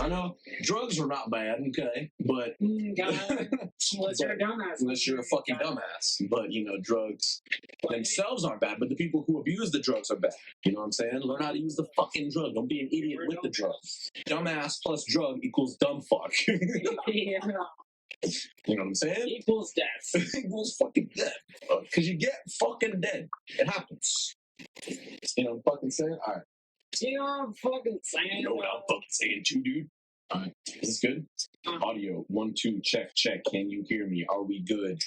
I know drugs are not bad, okay, but unless you're a dumbass. Unless you're a fucking dumbass. But, drugs themselves aren't bad, but the people who abuse the drugs are bad. You know what I'm saying? Learn how to use the fucking drug. Don't be an idiot with the drugs. Dumbass plus drug equals dumb fuck. Yeah. You know what I'm saying? Equals death. Equals fucking death. Because you get fucking dead. It happens. You know what I'm fucking saying? All right. You know what I'm fucking saying? You know what I'm fucking saying too, dude? All right. Is this good? Audio. 1, 2, check, check. Can you hear me? Are we good?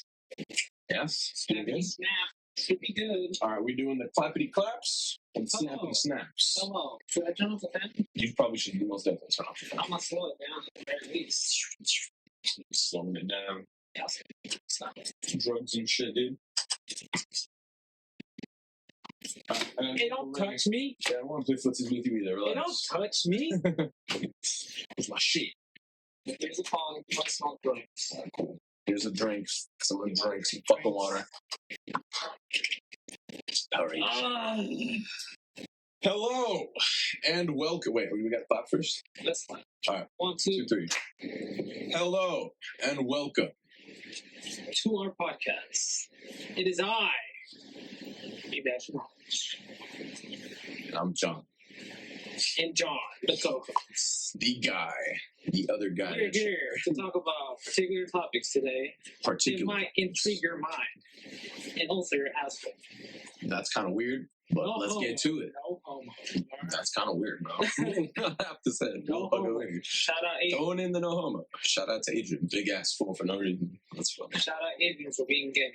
Yes? Snappy snap. Should be good. All right. We're doing the clappity claps and snappity snaps. Hello. Should I turn off the fan? You probably should most definitely turn off the fan. I'm going to slow it down. At least. Slowing it down. Yes. Stop it. Drugs and shit, dude. Hey, don't touch me. Yeah, I don't want to play footsies with you either. Hey, don't touch me. It's my shit. Here's a phone. Let's smoke drinks. Cool. Here's a drink. Some of the drinks. Some fucking water. Powerade. Hello and welcome. Wait, we got to clap first? Let's clap. All right. 1, 2, 2, 3. Hello and welcome to our podcast. It is I, Imagiknowledge. I'm John. And John, the co-host. The guy. The other guy. We're here to talk about particular topics today. It might intrigue your mind and also your asshole. That's kind of weird, but let's get to it. No homo. That's kind of weird, bro. I have to say, no homo. Shout out Adrian. Throwing in the no homo. Shout out to Adrian. Big ass fool for no reason. That's funny. Shout out Adrian for being gay.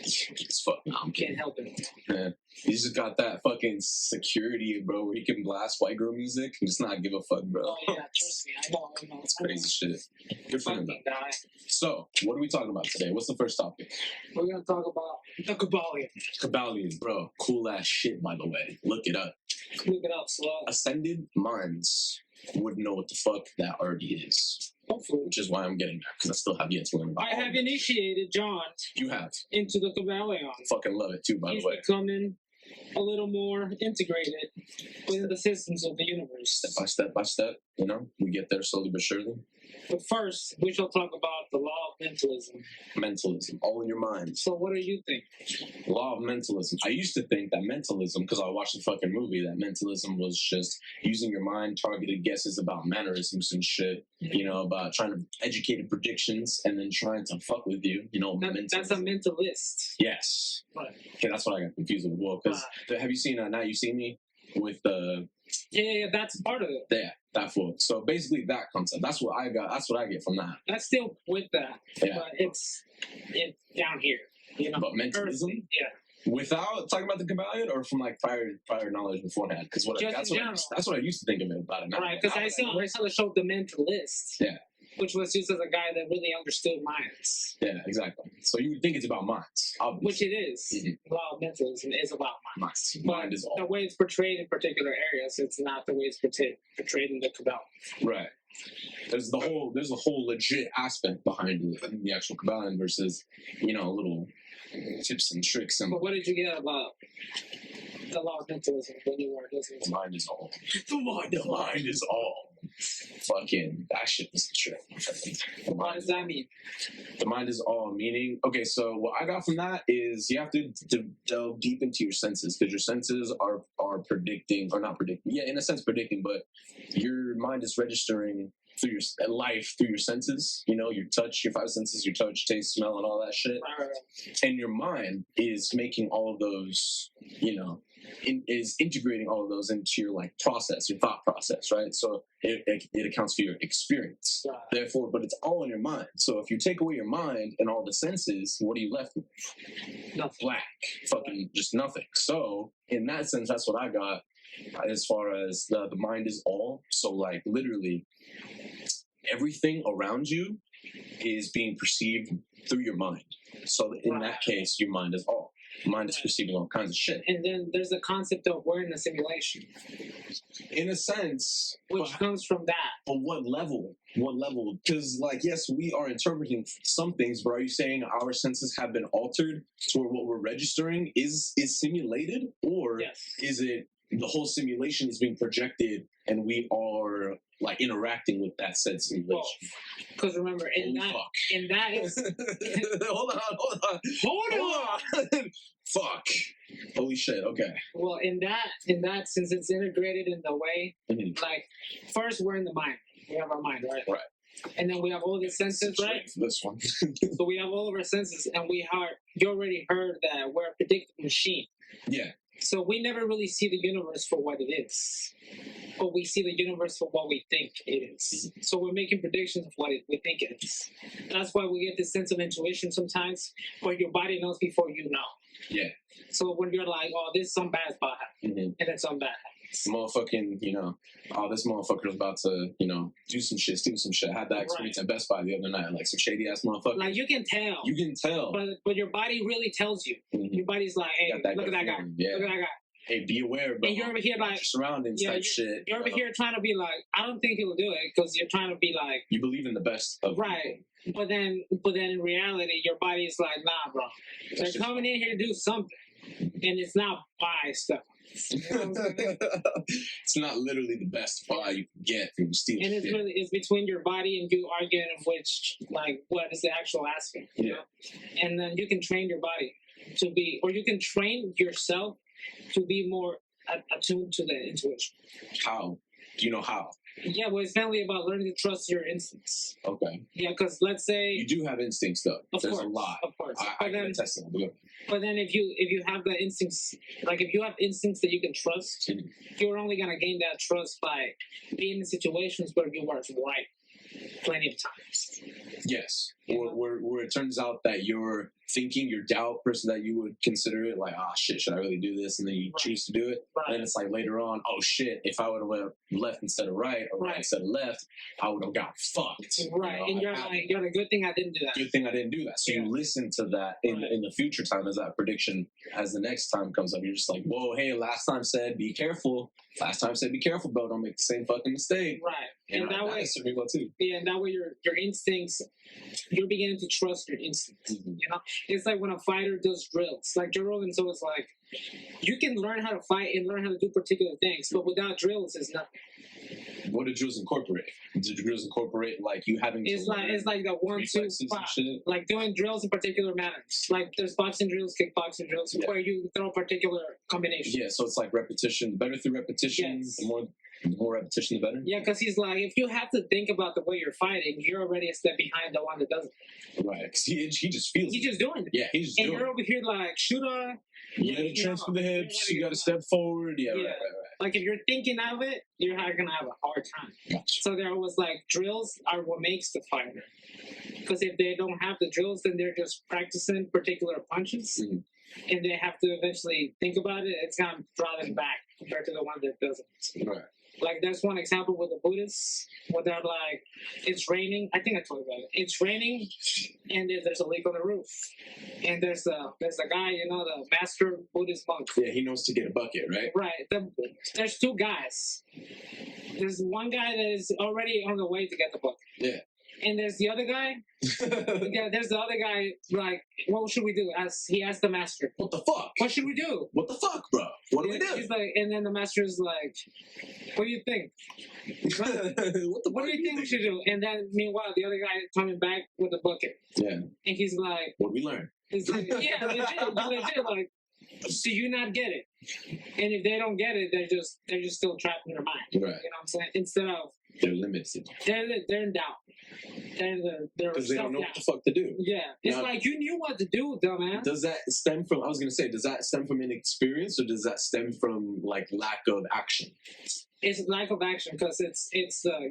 It's fuck. No, I'm Can't help it. Man, he's just got that fucking security, bro, where he can blast white girl music and just not give a fuck, bro. Oh, yeah, trust me. I know. It's crazy shit. Good for him, though. Guy. So, what are we talking about today? What's the first topic? We're going to talk about the Kybalion. Kybalion, bro. Cool ass shit, by the way. Look it up. Look it up, slow. Ascended minds would know what the fuck that already is. Hopefully. Which is why I'm getting there, because I still have yet to learn about I have initiated John. You have. Into the Kybalion. Fucking love it, too, by the way. He's becoming a little more integrated within the systems of the universe. Step by step, we get there slowly but surely. But first, we shall talk about the law of mentalism. Mentalism, all in your mind. So what do you think? Law of mentalism. I used to think that mentalism, because I watched the fucking movie, that mentalism was just using your mind, targeted guesses about mannerisms and shit, about trying to educated predictions and then trying to fuck with you, That's a mentalist. Yes. Right. Okay, that's what I got confused with. Well, because have you seen Now You See Me with the... Yeah, that's part of it. Yeah, that fool. So basically that concept. That's what I got. That's what I get from that. That's still with that. Yeah. But it's down here. But mentalism? Yeah. Without talking about the Kybalion or from like prior knowledge beforehand? Because that's what I used to think of it about it. Right, because I saw the show The Mentalist. Yeah. Which was just as a guy that really understood minds. Yeah, exactly. So you would think it's about minds, obviously. Which it is. Mm-hmm. Law of mentalism is about minds. Mind is all. The way it's portrayed in particular areas, it's not the way it's portrayed in the Kybalion. Right. There's a whole legit aspect behind the actual Kybalion versus, little tips and tricks. But what did you get about the law of mentalism when you were listening? The mind is all. The mind is all. Fucking that shit is the truth. What does that mean? The mind is all, meaning, okay, so what I got from that is you have to delve deep into your senses, because your senses are predicting, or not predicting, in a sense predicting, but your mind is registering through your life, through your senses, your touch, your 5 senses, your touch, taste, smell, and all that shit. Right. And your mind is making all of those, is integrating all of those into your process, your thought process, right? So it accounts for your experience. Right. Therefore, but it's all in your mind. So if you take away your mind and all the senses, what are you left with? Nothing. Black. Fucking just nothing. So in that sense, that's what I got as far as the mind is all. So literally everything around you is being perceived through your mind. So in that case, your mind is all. Mind is perceiving all kinds of shit. And then there's the concept of we're in a simulation. In a sense. Which comes from that. But what level? What level? Because, yes, we are interpreting some things, but are you saying our senses have been altered to where what we're registering is simulated? Or is it the whole simulation is being projected, and we are like interacting with that said simulation. Because remember, in that is hold on. Fuck. Holy shit. Okay. Well, in that, since it's integrated in the way, like, first we're in the mind. We have our mind, right? Right. And then we have all the senses, right? This one. So we have all of our senses, and you already heard that we're a predictive machine. Yeah. So we never really see the universe for what it is, but we see the universe for what we think it is. So we're making predictions of what we think it is. That's why we get this sense of intuition sometimes, where your body knows before you know. Yeah. So when you're like, oh, this is some bad spot happening, and then some bad happens. Motherfucking, this motherfucker's about to, do some shit, steal some shit. I had that experience at Best Buy the other night. Like some shady ass motherfucker. Like you can tell. You can tell. But your body really tells you. Your body's like, hey, look at that guy. Yeah. Look at that guy. Hey, be aware, bro. And you're over here like surroundings type shit. You're over here trying to be like, I don't think he'll do it, because you're trying to be like, you believe in the best of right. People. But then in reality, your body's like, nah, bro. They're coming in here to do something, and it's not buy stuff. You know what I'm saying? It's not literally the best buy you can get from stealing. And it's between your body and you arguing of which, like, what is the actual aspect. You know? And then you can train your body to be, or you can train yourself to be more attuned to the intuition. How? Do you know how? Yeah, well, it's mainly about learning to trust your instincts. Okay. Yeah, because let's say you do have instincts, though. There's a lot. Of course. I can attest to that. But then if you have the instincts, like if you have instincts that you can trust, you're only gonna gain that trust by being in situations where you were right plenty of times. Yes. Where it turns out that you're thinking, your doubt person that you would consider it like, shit, should I really do this? And then you choose to do it. Right. And then it's like later on, oh shit, if I would have went left instead of right, or right instead of left, I would have got fucked. Right. And you're like, good thing I didn't do that. Good thing I didn't do that. So you listen to that in the future time as that prediction, as the next time comes up, you're just like, whoa, hey, last time said be careful. Last time said be careful, bro. Don't make the same fucking mistake. Right. And that way, too. Yeah, and that way your instincts, you're beginning to trust your instincts. You know, it's like when a fighter does drills. Like Joe Rogan, so it's like you can learn how to fight and learn how to do particular things, but without drills, it's nothing. What do drills incorporate? Do drills incorporate like you having? It's like the 1-2 spot, like doing drills in particular manners. Like there's boxing drills, kickboxing drills, where you throw particular combinations. Yeah, so it's like repetition, better through repetition. Yes. The more repetition, the better. Yeah, because he's like, if you have to think about the way you're fighting, you're already a step behind the one that doesn't. Right, because he just feels. He's just doing it. Yeah, he's just doing it. And you're over here like, should I? You gotta transfer the hips. You gotta step forward. Yeah, right. Like if you're thinking of it, you're not gonna have a hard time. Gotcha. So there was like drills are what makes the fighter. Because if they don't have the drills, then they're just practicing particular punches, and they have to eventually think about it. It's gonna draw them back compared to the one that doesn't. Right. Like there's one example with the Buddhists where they're like, it's raining. I think I told you about it. It's raining, and there's a leak on the roof, and there's a guy, the master Buddhist monk. Yeah, he knows to get a bucket, right? Right. There's two guys. There's one guy that is already on the way to get the bucket. Yeah. And there's the other guy. There's the other guy. Like, what should we do? He asked the master, "What the fuck? What should we do? What the fuck, bro? What do we do?" He's like, and then the master is like, "What do you think? What do you think we should do?" And then, meanwhile, the other guy is coming back with a bucket. Yeah. And he's like, "What we learn?" He's like, "Yeah, legit. Like, do you not get it?" And if they don't get it, they're just still trapped in their mind. Right. You know what I'm saying? Instead of they're limited. They're in doubt. They're because they don't know what the fuck to do. Yeah, it's like you knew what to do, dumbass. Does that stem from? I was gonna say, does that stem from inexperience, or does that stem from like lack of action? It's lack of action because it's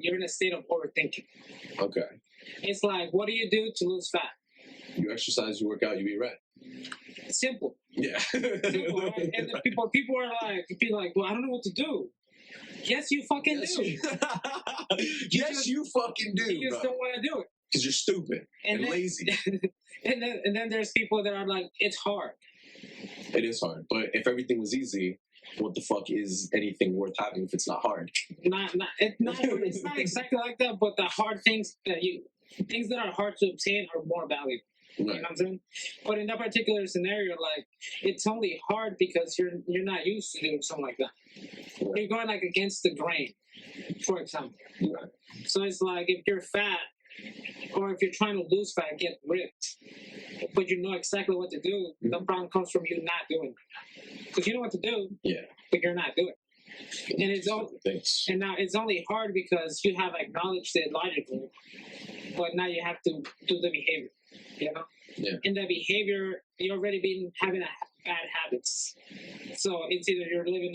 you're in a state of overthinking. Okay. It's like, what do you do to lose fat? You exercise, you work out, you eat right. Simple. Yeah. Simple, right? And then people are like, well, I don't know what to do. Yes, you fucking do. Yes, you fucking do. You just don't want to do it because you're stupid and lazy. and then there's people that are like, it's hard. It is hard, but if everything was easy, what the fuck is anything worth having if it's not hard? It's not exactly like that, but the hard things that are hard to obtain are more valuable. Right. You know what I'm saying? But in that particular scenario, like, it's only hard because you're not used to doing something like that. You're going like against the grain, for example. Right. So it's like if you're fat, or if you're trying to lose fat, get ripped, but you know exactly what to do, the problem comes from you not doing it. Because you know what to do, but you're not doing it. And it's all, and now it's only hard because you have acknowledged the logical, but now you have to do the behavior, you know? Yeah. In the behavior, you're already been having bad habits. So it's either you're living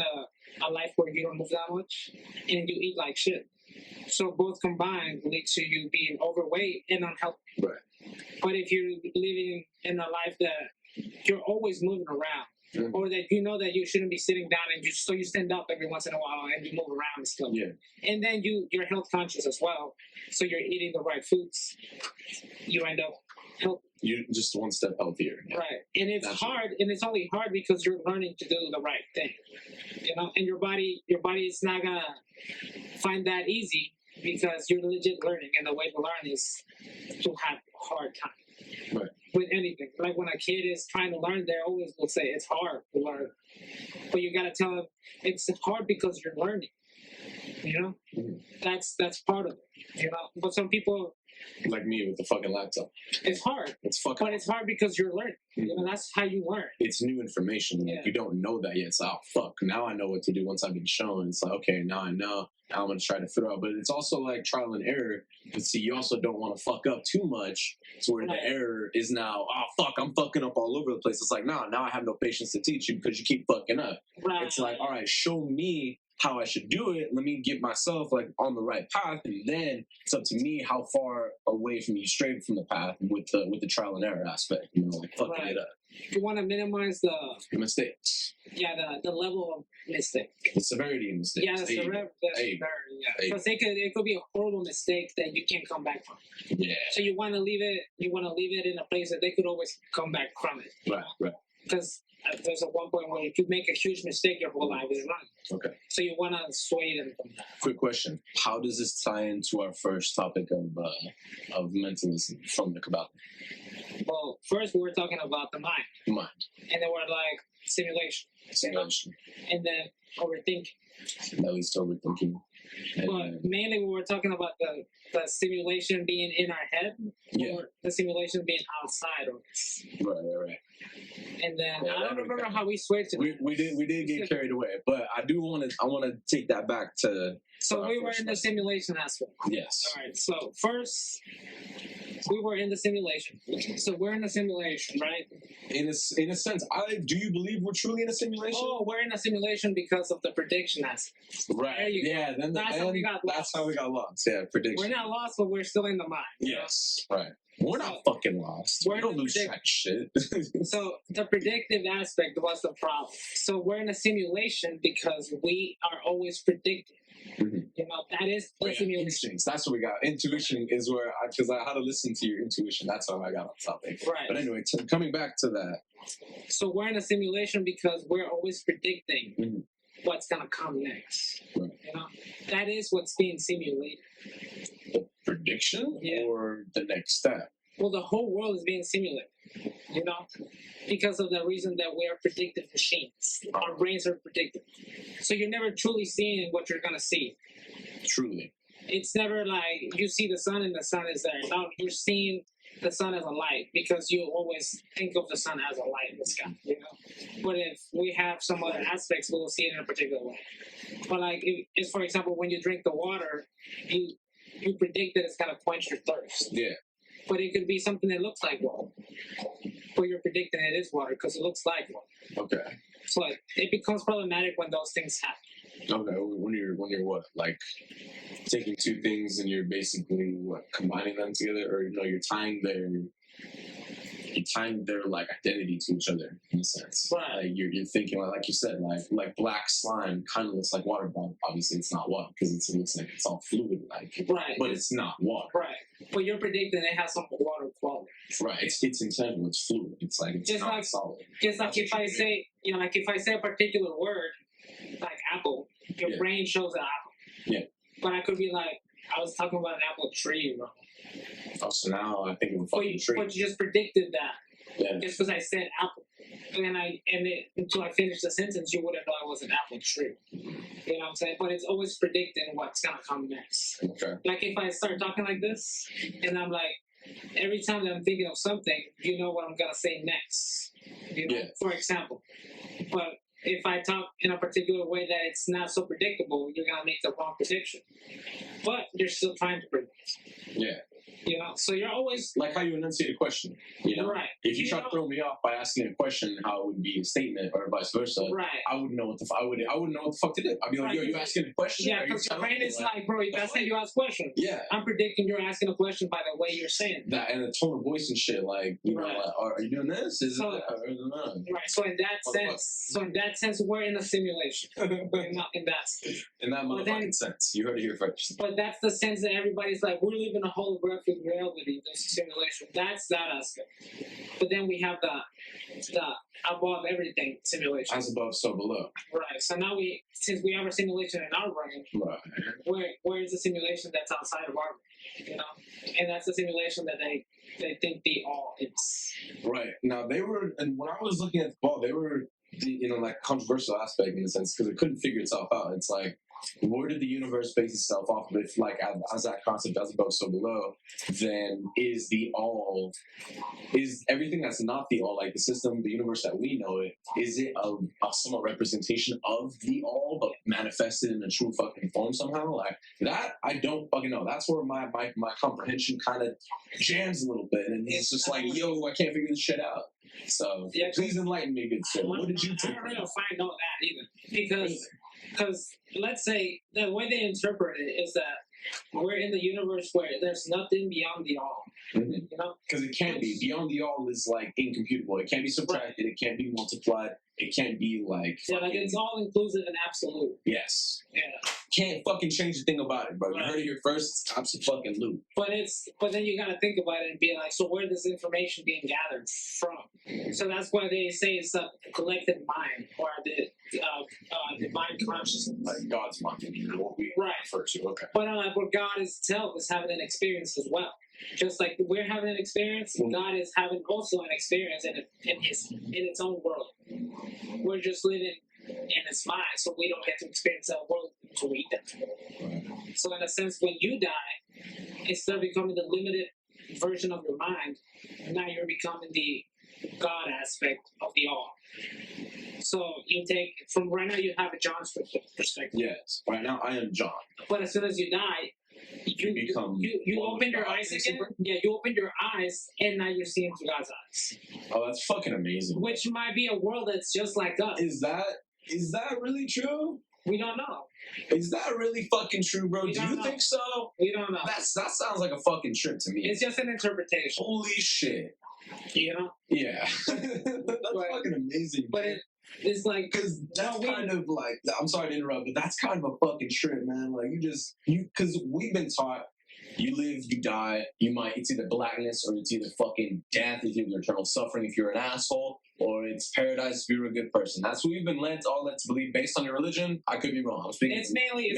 a life where you don't move that much and you eat like shit. So both combined lead to you being overweight and unhealthy. Right. But if you're living in a life that you're always moving around, or that you know that you shouldn't be sitting down, and you stand up every once in a while and you move around and stuff. Yeah. And then you're health conscious as well, so you're eating the right foods. You end up healthy. You're just one step healthier. Yeah. Right. And it's hard, and it's only hard because you're learning to do the right thing. You know, and your body is not gonna find that easy because you're legit learning, and the way to learn is to have a hard time. Right. With anything. Like when a kid is trying to learn, they always will say it's hard to learn. But you gotta tell them it's hard because you're learning. You know? That's part of it. You know? But some people, like me with the fucking laptop, it's hard. It's fucking. But it's hard because you're learning. You know, that's how you learn. It's new information. Like you don't know that yet. It's like, oh fuck, now I know what to do once I've been shown. It's like, okay, now I know. Now I'm gonna try to figure out. But it's also like trial and error. But see, you also don't want to fuck up too much to where the error is now, oh fuck, I'm fucking up all over the place. It's like, nah, now I have no patience to teach you because you keep fucking up. Right. It's like, all right, show me how I should do it. Let me get myself like on the right path, and then it's up to me how far away from you straight from the path with the trial and error aspect. You know, like fucking it up. You want to minimize the mistakes. Yeah, the level of mistake. The severity of mistakes. Yeah, the severity. Yeah, because it could be a horrible mistake that you can't come back from. Yeah. So you want to leave it. You want to leave it in a place that they could always come back from it. Right. Right. Because there's a one point where if you make a huge mistake, your whole life is run. Okay. So you want to sway them from that. Quick question: how does this tie into our first topic of mentalism from the Kybalion? Well, first we were talking about the mind. Mind. And then we're like simulation. Simulation. And then overthinking. That leads to overthinking. But mainly we were talking about the simulation being in our head, or the simulation being outside of us. Right. And then I don't remember how we switched to we did get carried away, but I want to take that back to. So we were in the simulation aspect. Yes. All right. So first, we were in the simulation. So we're in the simulation, right? In a sense, do you believe we're truly in a simulation? Oh, we're in a simulation because of the prediction aspect. Right. There you go. Then that's how we got lost. Yeah, prediction. We're not lost, but we're still in the mind. Yes. Right. We're not fucking lost. We don't lose track shit. So the predictive aspect was the problem. So we're in a simulation because we are always predicting. Mm-hmm. You know, that is the simulation. Instincts. That's what we got. Intuition is where because I had to listen to your intuition. That's how I got on topic. Right. But anyway, coming back to that. So we're in a simulation because we're always predicting what's gonna come next. Right. You know, that is what's being simulated. The prediction or the next step? Well, the whole world is being simulated. You know, because of the reason that we are predictive machines. Our brains are predictive. So you're never truly seeing what you're gonna see. Truly. It's never like you see the sun and the sun is there. No, you're seeing the sun as a light because you always think of the sun as a light in the sky, you know. But if we have some other aspects, we'll see it in a particular way. But like, if for example, when you drink the water, you predict that it's gonna quench your thirst. Yeah. But it could be something that looks like water. But you're predicting it is water because it looks like water. Okay. So like, it becomes problematic when those things happen. Okay. When you're what, like taking two things and you're basically combining them together, or you're tying their like identity to each other in a sense. Right. Like you're thinking like you said, like black slime kind of looks like water, but obviously it's not water because it looks like it's all fluid like. Right. But it's not water. Right. But you're predicting it has some water quality. Right. It's intentional. It's fluid. It's like it's just not like, solid. Just like if I say, like if I say a particular word, like apple, your brain shows an apple. Yeah. But I could be like, I was talking about an apple tree, bro. Oh, so now I think of a fucking tree. But you just predicted that. Yeah. Just because I said apple, until I finished the sentence, you wouldn't know it was an apple tree. You know what I'm saying? But it's always predicting what's gonna come next. Okay. Like if I start talking like this, and I'm like, every time that I'm thinking of something, you know what I'm gonna say next. You know, for example. But if I talk in a particular way that it's not so predictable, you're gonna make the wrong prediction. But you're still trying to predict. Yeah. You know, so you're always like how you enunciate a question. You know, right. If you try to throw me off by asking a question, how it would be a statement, or vice versa. Right. I wouldn't know what I wouldn't know what the fuck to do. I'd be like, yo, you asking a question? Yeah, because your brain is like, bro, that's how you ask questions. Yeah. I'm predicting you're asking a question by the way you're saying that, and the tone of voice and shit. Like, you know, like, are you doing this? Is so, it that? Or not? Right. So in that sense, we're in a simulation. We're not in that sense. In that motherfucking sense, you heard it here first. But that's the sense that everybody's like, we're living a holographic reality. There's a simulation. That's that aspect. But then we have the above everything simulation. As above, so below. Right. So now since we have a simulation in our brain, right. where is the simulation that's outside of our brain? You know, and that's the simulation that they think the all is. Right. Now they were, and when I was looking at the ball, they were, you know, like controversial aspect in a sense because it couldn't figure itself out. It's like, where did the universe base itself off of? If like as that concept as above so below, then is the all, is everything that's not the all, like the system, the universe that we know it, is it a somewhat representation of the all but manifested in a true fucking form somehow? Like that, I don't fucking know. That's where my comprehension kind of jams a little bit, and it's just like, yo, I can't figure this shit out. So yeah, please enlighten me, good sir. What did you take? I don't really find out that either because let's say the way they interpret it is that we're in the universe where there's nothing beyond the all. Mm-hmm. You know, because it can't be beyond the all is like incomputable. It can't be subtracted. It can't be multiplied. It can't be like like it's all inclusive and absolute. Yes. Yeah. Can't fucking change a thing about it, bro. You heard it here first. It's absolute. But then you gotta think about it and be like, so where is this information being gathered from? So that's why they say it's a collective mind or the divine consciousness, like God's mind, what we refer to. Okay. But where God itself is having an experience as well. Just like we're having an experience, God is having also an experience in its own world. We're just living in its mind, so we don't get to experience that world until we die. So in a sense, when you die, instead of becoming the limited version of your mind, now you're becoming the God aspect of the all. So you take from right now you have a John's perspective. Yes. Right now I am John. But as soon as you die, you open your eyes again. Yeah, you open your eyes, and now you're seeing through God's eyes. Oh, that's fucking amazing. Which might be a world that's just like us. Is that really true? We don't know. Is that really fucking true, bro? Do you think so? We don't know. That sounds like a fucking trip to me. It's just an interpretation. Holy shit. You know? Yeah. That's fucking amazing. But it's like, because that's kind of like, I'm sorry to interrupt, but that's kind of a fucking trip, man. Like because we've been taught, you live, you die, it's either blackness or it's either fucking death, it's either eternal suffering if you're an asshole, or it's paradise if you're a good person. That's what we've been led to believe based on your religion. I could be wrong. I'm speaking. It's mainly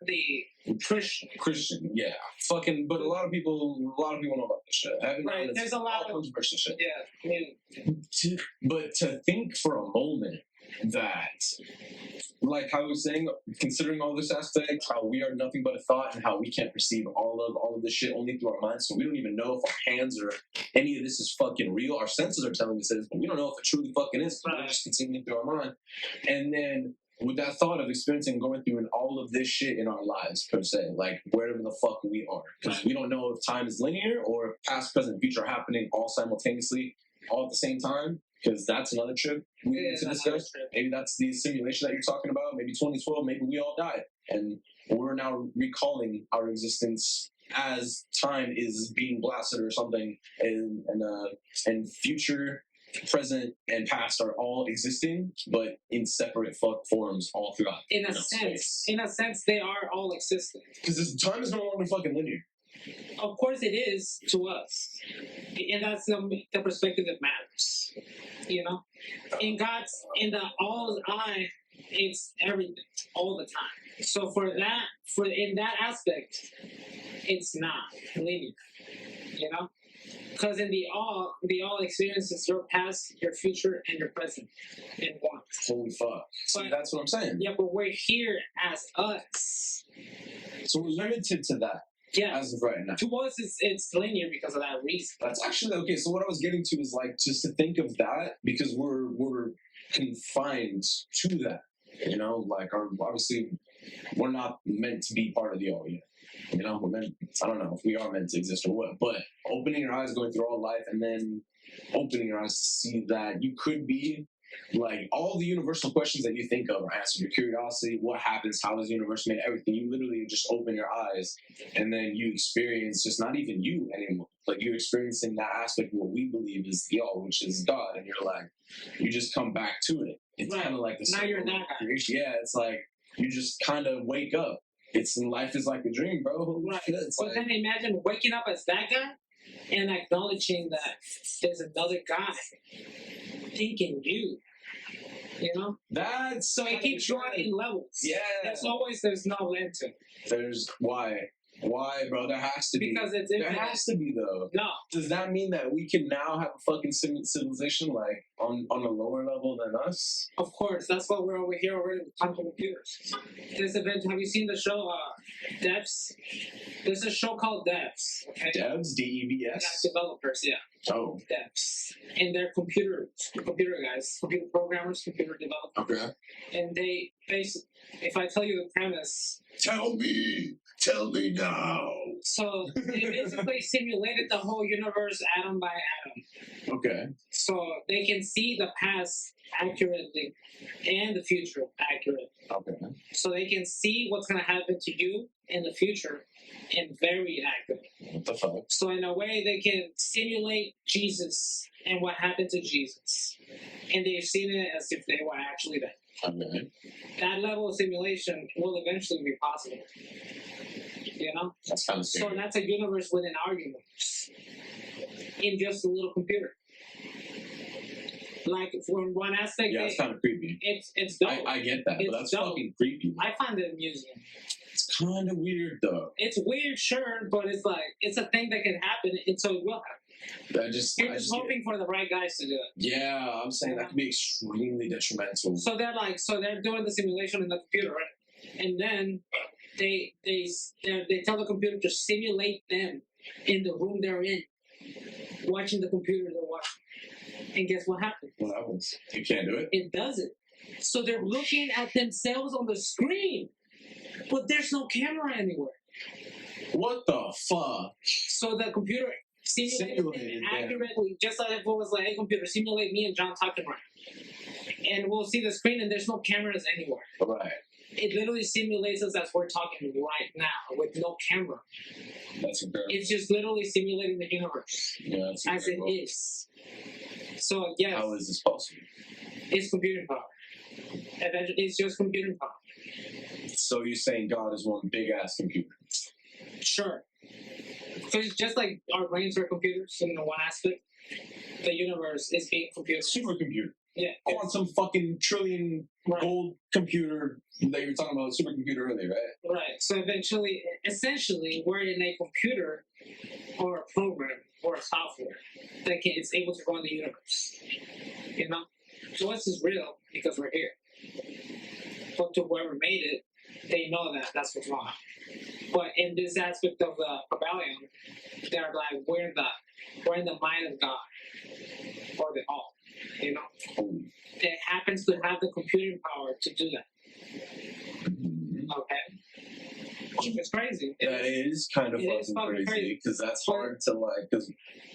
the Christian. Christian, yeah. Fucking, but a lot of people know about this shit. Right. There's a lot of controversial shit. Yeah. But to think for a moment that, like I was saying, considering all this aspect, how we are nothing but a thought, and how we can't perceive all of this shit only through our minds, so we don't even know if our hands or any of this is fucking real. Our senses are telling us this, but we don't know if it truly fucking is. Right. We're just continuing through our mind, and then with that thought of experiencing going through and all of this shit in our lives per se, like wherever the fuck we are, because we don't know if time is linear or if past, present, future are happening all simultaneously, all at the same time. Because that's another trip we need to discuss. Maybe that's the simulation that you're talking about. Maybe 2012, maybe we all died. And we're now recalling our existence as time is being blasted or something. And future, present, and past are all existing, but in separate forms all throughout. In a sense, they are all existing. Because time is no longer fucking linear. Of course it is to us. And that's the perspective that matters. You know? In the all's eye, it's everything, all the time. So in that aspect, it's not linear. You know? Because in the all experiences your past, your future, and your present in one. Holy fuck. See, But- that's what I'm saying. Yeah, but we're here as us. So we're limited to that Yeah. as of right now. To us, it's linear because of that reason. That's actually okay. So what I was getting to is like just to think of that because we're confined to that. You know, like obviously we're not meant to be part of the all yet. You know, we're meant, I don't know if we are meant to exist or what, but opening your eyes, going through all life, and then opening your eyes to see that you could be like all the universal questions that you think of are answered. Your curiosity, what happens, how is the universe made, everything. You literally just open your eyes and then you experience just not even you anymore. Like you're experiencing that aspect of what we believe is the all, which is God, and you're like, you just come back to it. It's Right. kind of like the Now circle you're of that guy. creation. Yeah, it's like you just kind of wake up. It's life is like a dream, bro. Holy Right. shit, it's But like, then imagine waking up as that guy and acknowledging that there's another guy thinking you. You know? that's So it keeps going in levels. Yeah. There's no end to it. There's why, bro? There has to be. Because it's There infinite. has to be though. No. Does that mean that we can now have a fucking civilization like on a lower level than us? Of course, that's why we're over here already with quantum computers. This event, have you seen the show Devs? There's a show called Devs. Okay? Devs, Yeah, DEVS. developers, yeah. Oh, Devs. And they're computer guys, computer programmers, computer developers. okay. And they basically, if I tell you the premise, Tell me now. so they basically simulated the whole universe atom by atom. Okay. So they can see the past accurately and the future accurately. Okay. So they can see what's going to happen to you in the future and very accurately. What the fuck? So in a way, they can simulate Jesus and what happened to Jesus. And they've seen it as if they were actually there. Okay. That level of simulation will eventually be possible. You know? That's kind of So scary. that's a universe within our universe. In just a little computer. Like from one aspect, Yeah, it's kind of creepy. it's dope. I get that, It's but that's dope. fucking creepy. I find it amusing. It's kind of weird though. It's weird, sure, but it's like it's a thing that can happen, and so it will happen. I just Hoping for the right guys to do it. yeah, I'm saying that could be extremely detrimental. So they're doing the simulation in the computer, right? And then they tell the computer to simulate them in the room they're in, watching the computer they're watching. And guess what happens? What happens? You can't do it. It does it. So they're looking at themselves on the screen, but there's no camera anywhere. What the fuck? So the computer simulated Simulated them. accurately, just like if it was like, hey, computer, simulate me and John talking right. And we'll see the screen, and there's no cameras anywhere. Right. It literally simulates us as we're talking right now with no camera. That's incredible. It's just literally simulating the universe Yeah, that's as it incredible. is. So yes, How is this possible? it's computing power. Eventually, it's just computing power. So you're saying God is one big ass computer? Sure. So it's just like our brains are computers in one aspect, the universe is being computerized. Supercomputer. Yeah. Quantum fucking trillion Right. gold computer that you were talking about, supercomputer earlier, right? Right. So essentially, we're in a computer or a program or a software that is able to run the universe. You know? So us is real because we're here. But to whoever made it, they know that that's what's wrong. But in this aspect of the Kybalion, they're like, we're in the mind of God. Or the all. You know? Holy. It happens to have the computing power to do that. Okay? It's crazy. That is kind of It is fucking fucking crazy because that's hard to like. Because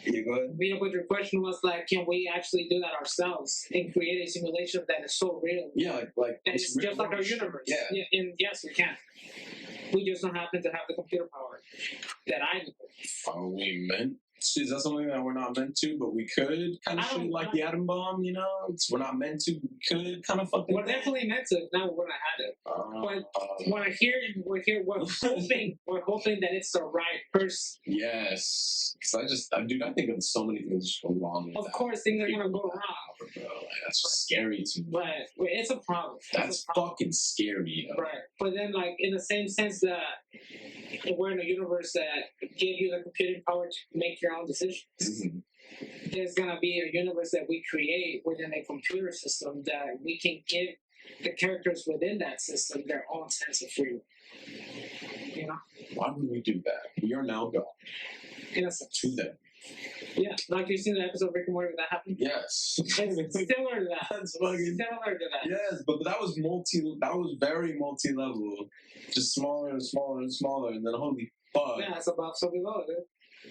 you go ahead. You know, but your question was like, can we actually do that ourselves and create a simulation that is so real? Yeah, like That it's just like our universe. Yeah. And yes, we can. We just don't happen to have the computer power that I do. Are we meant? Is that something that we're not meant to, but we could kind of I don't shoot like know. the atom bomb? You know, we're not meant to. We could kind of fucking. We're definitely meant to. Now we're gonna have it. We're hoping that it's the right person. Yes, because I think of so many things go wrong. With Of that. course, things are gonna go wrong, Bro, like, that's just scary to me. but it's a problem. It's That's a problem. fucking scary. Yo. Right. But then, like, in the same sense that we're in a universe that gave you the computing power to make your own decisions. Mhm. There's gonna be a universe that we create within a computer system that we can give the characters within that system their own sense of freedom. You know, Why would we do that? We are now God in a sense. to them. Yeah, like you've seen the episode of Rick and Morty where that happened. Yes. It's similar to that. That's fucking. Similar to that. Yes, but that was very multi-level. Just smaller and smaller and smaller, and then holy fuck. Yeah, it's above so below, dude.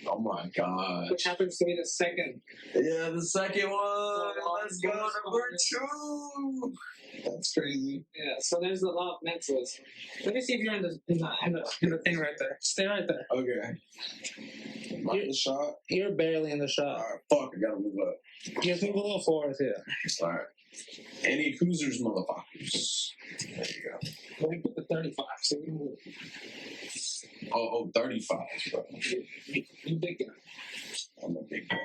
Oh my god. Which happens to be the second. Yeah, the second one. Oh, Let's go, number 2. That's crazy. Yeah, so there's the law of mentalism. Let me see if you're in the thing right there. Stay right there. Okay. Am I in the shot? You're barely in the shot. Alright, fuck, I gotta move up. Just move a little forward here. Alright. Any Hoosers motherfuckers. There you go. Let me put the 35 so we can move. Oh, 35, bro. You big guy. I'm a big guy.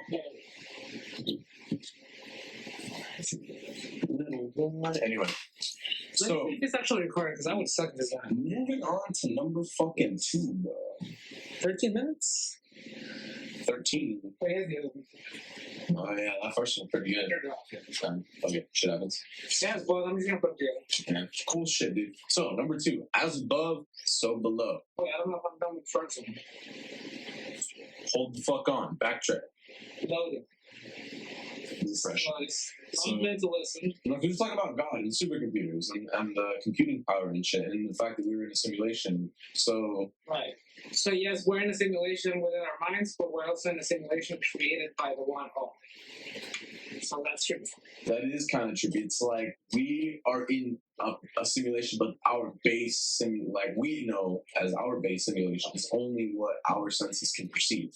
Little boy. Anyway. So, So, if it's actually recording, because I would suck at this guy. moving on to number fucking 2, bro. 13 minutes? 13. Wait, here's the other one. Oh, yeah, that first one pretty good. Turn it off. Okay, shit happens. Yes, but I'm just gonna put it together. Yeah, cool shit, dude. So, number 2, as above, so below. Wait, I don't know if I'm done with the first one. Hold the fuck on. Backtrack. Loading. Refresh. Nice. So- I'm mentalism. You know, if we just talk about God and supercomputers and the computing power and shit, and the fact that we were in a simulation. So, Right. So yes, we're in a simulation within our minds, but we're also in a simulation created by the one all. So that's true. that is kind of trippy. It's like we are in a simulation, but our base, like we know as our base simulation is only what our senses can perceive.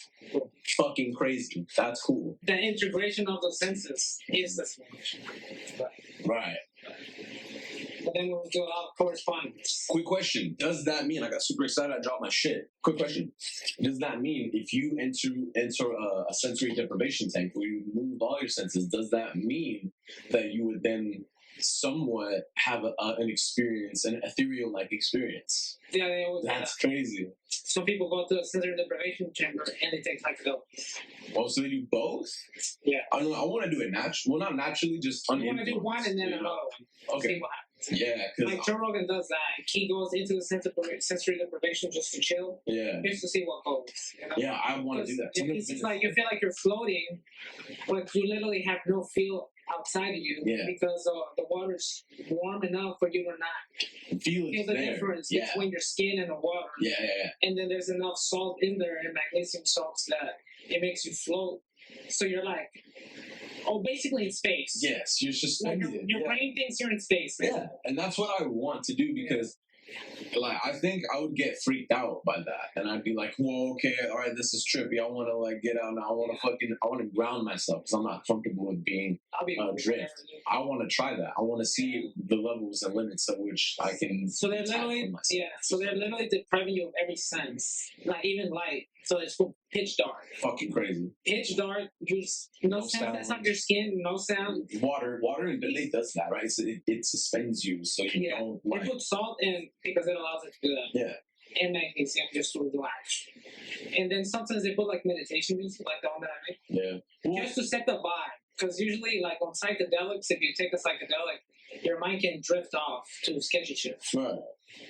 Fucking crazy. That's cool. The integration of the senses is the simulation. Right. But then when we do our correspondence. Quick question. Does that mean, I got super excited, I dropped my shit. Quick question. Does that mean if you enter a sensory deprivation tank where you remove all your senses, does that mean that you would then somewhat have an experience, an ethereal-like experience? Yeah, they always That's crazy. Some people go to a sensory deprivation chamber and they take psychedelics. Oh, so they do both? Yeah. I don't know. I want to do it naturally. Well, not naturally, just You want to do one and then another one. Okay. See what happens. Yeah, Like because Joe Rogan does that. He goes into the sensory deprivation just to chill, yeah, just to see what goes. You know? yeah, I want to do that. It's like you feel like you're floating, but you literally have no feel outside of you Yeah. because the water's warm enough for you to not feel feel it's the there. difference Yeah. between your skin and the water. Yeah, yeah, yeah. And then there's enough salt in there and magnesium salts that it makes you float. So you're like, oh, basically in space. Yes, you're just Like your brain thinks you're in space. Yeah, and that's what I want to do because, like, I think I would get freaked out by that, and I'd be like, "Whoa, okay, all right, this is trippy. I want to like get out now. I want to ground myself because I'm not comfortable with being I'll be drift. I want to try that. I want to see the levels and limits at which I can. So they're literally, So they're literally depriving you of every sense, not even light. So it's pitch dark. Fucking crazy. Pitch dark. No sense on your skin. No sound. Water, and it does that, right? So it suspends you, so you don't like. They put salt in because it allows it to do that. Yeah. And magnesium just to relax. And then sometimes they put like meditation music, like the one that I make. Yeah. Well, Just to set the vibe. Because usually, like on psychedelics, if you take a psychedelic, your mind can drift off to sketchy shit. right.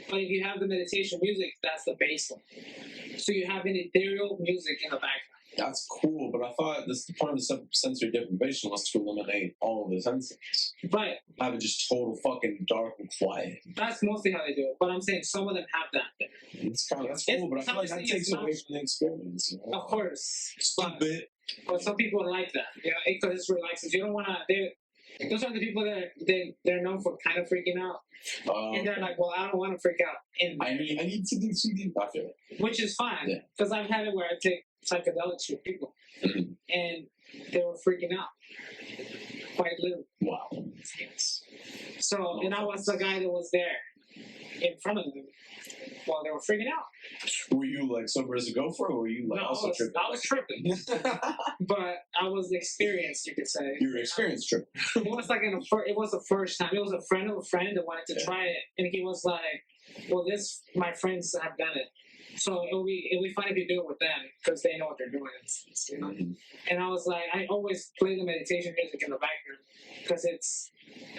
But if you have the meditation music, that's the baseline. So you have an ethereal music in the background. That's cool, but I thought the point of the sensory deprivation was to eliminate all of the senses. But Have it just total fucking dark and quiet. that's mostly how they do it. But I'm saying some of them have that. That's cool, but I feel like that takes away from the experience. You know? Of course. Stupid. But some people like that. You know, because it relaxes. You don't want to... Those are the people that they're known for kind of freaking out. And they're like, well, I don't want to freak out. And I need to do something about it. which is fine. Yeah. Because I've had it where I take psychedelics with people. Mhm. And they were freaking out. Quite literally. Wow. Yes. So, and I was the guy that was there in front of them while they were freaking out. Were you like sober as a gopher, or were you like No, also tripping? I was tripping. But I was experienced, you could say. You were experienced tripping. It was like it was the first time. It was a friend of a friend that wanted to try it, and he was like, well, my friends have done it. So it'll be fun if you do it with them because they know what they're doing, you know. And I was like, I always play the meditation music in the background because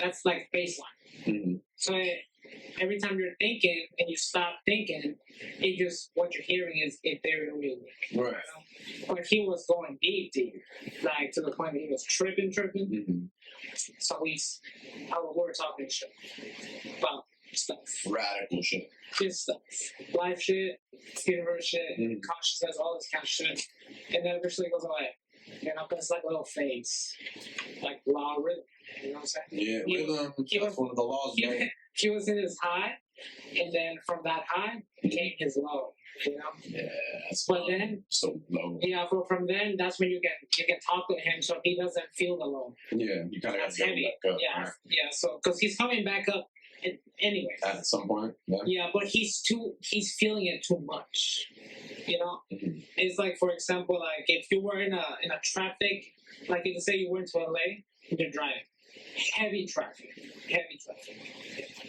that's like baseline. So every time you're thinking and you stop thinking, what you're hearing is ethereal music. Right. You know? But he was going deep, like to the point that he was tripping. So we were talking shit about stuff. Radical shit. Just stuff. Life shit, universe shit, consciousness, all this kind of shit. And then eventually goes away. You know, but it's like a little phase. Like law rhythm. You know what I'm saying? Yeah, that's one of the laws, man. He was in his high, and then from that high came his low. You know? Yeah. But then so low. Yeah, but from then that's when you can talk to him so he doesn't feel the low. Yeah, you kind of got to heavy. Back up. Yeah, right. Yeah. So because he's coming back up, anyway. At some point. Yeah. Yeah, but he's feeling it too much. You know, it's like, for example, like if you were in a traffic, like if you say you went to LA, you're driving, heavy traffic,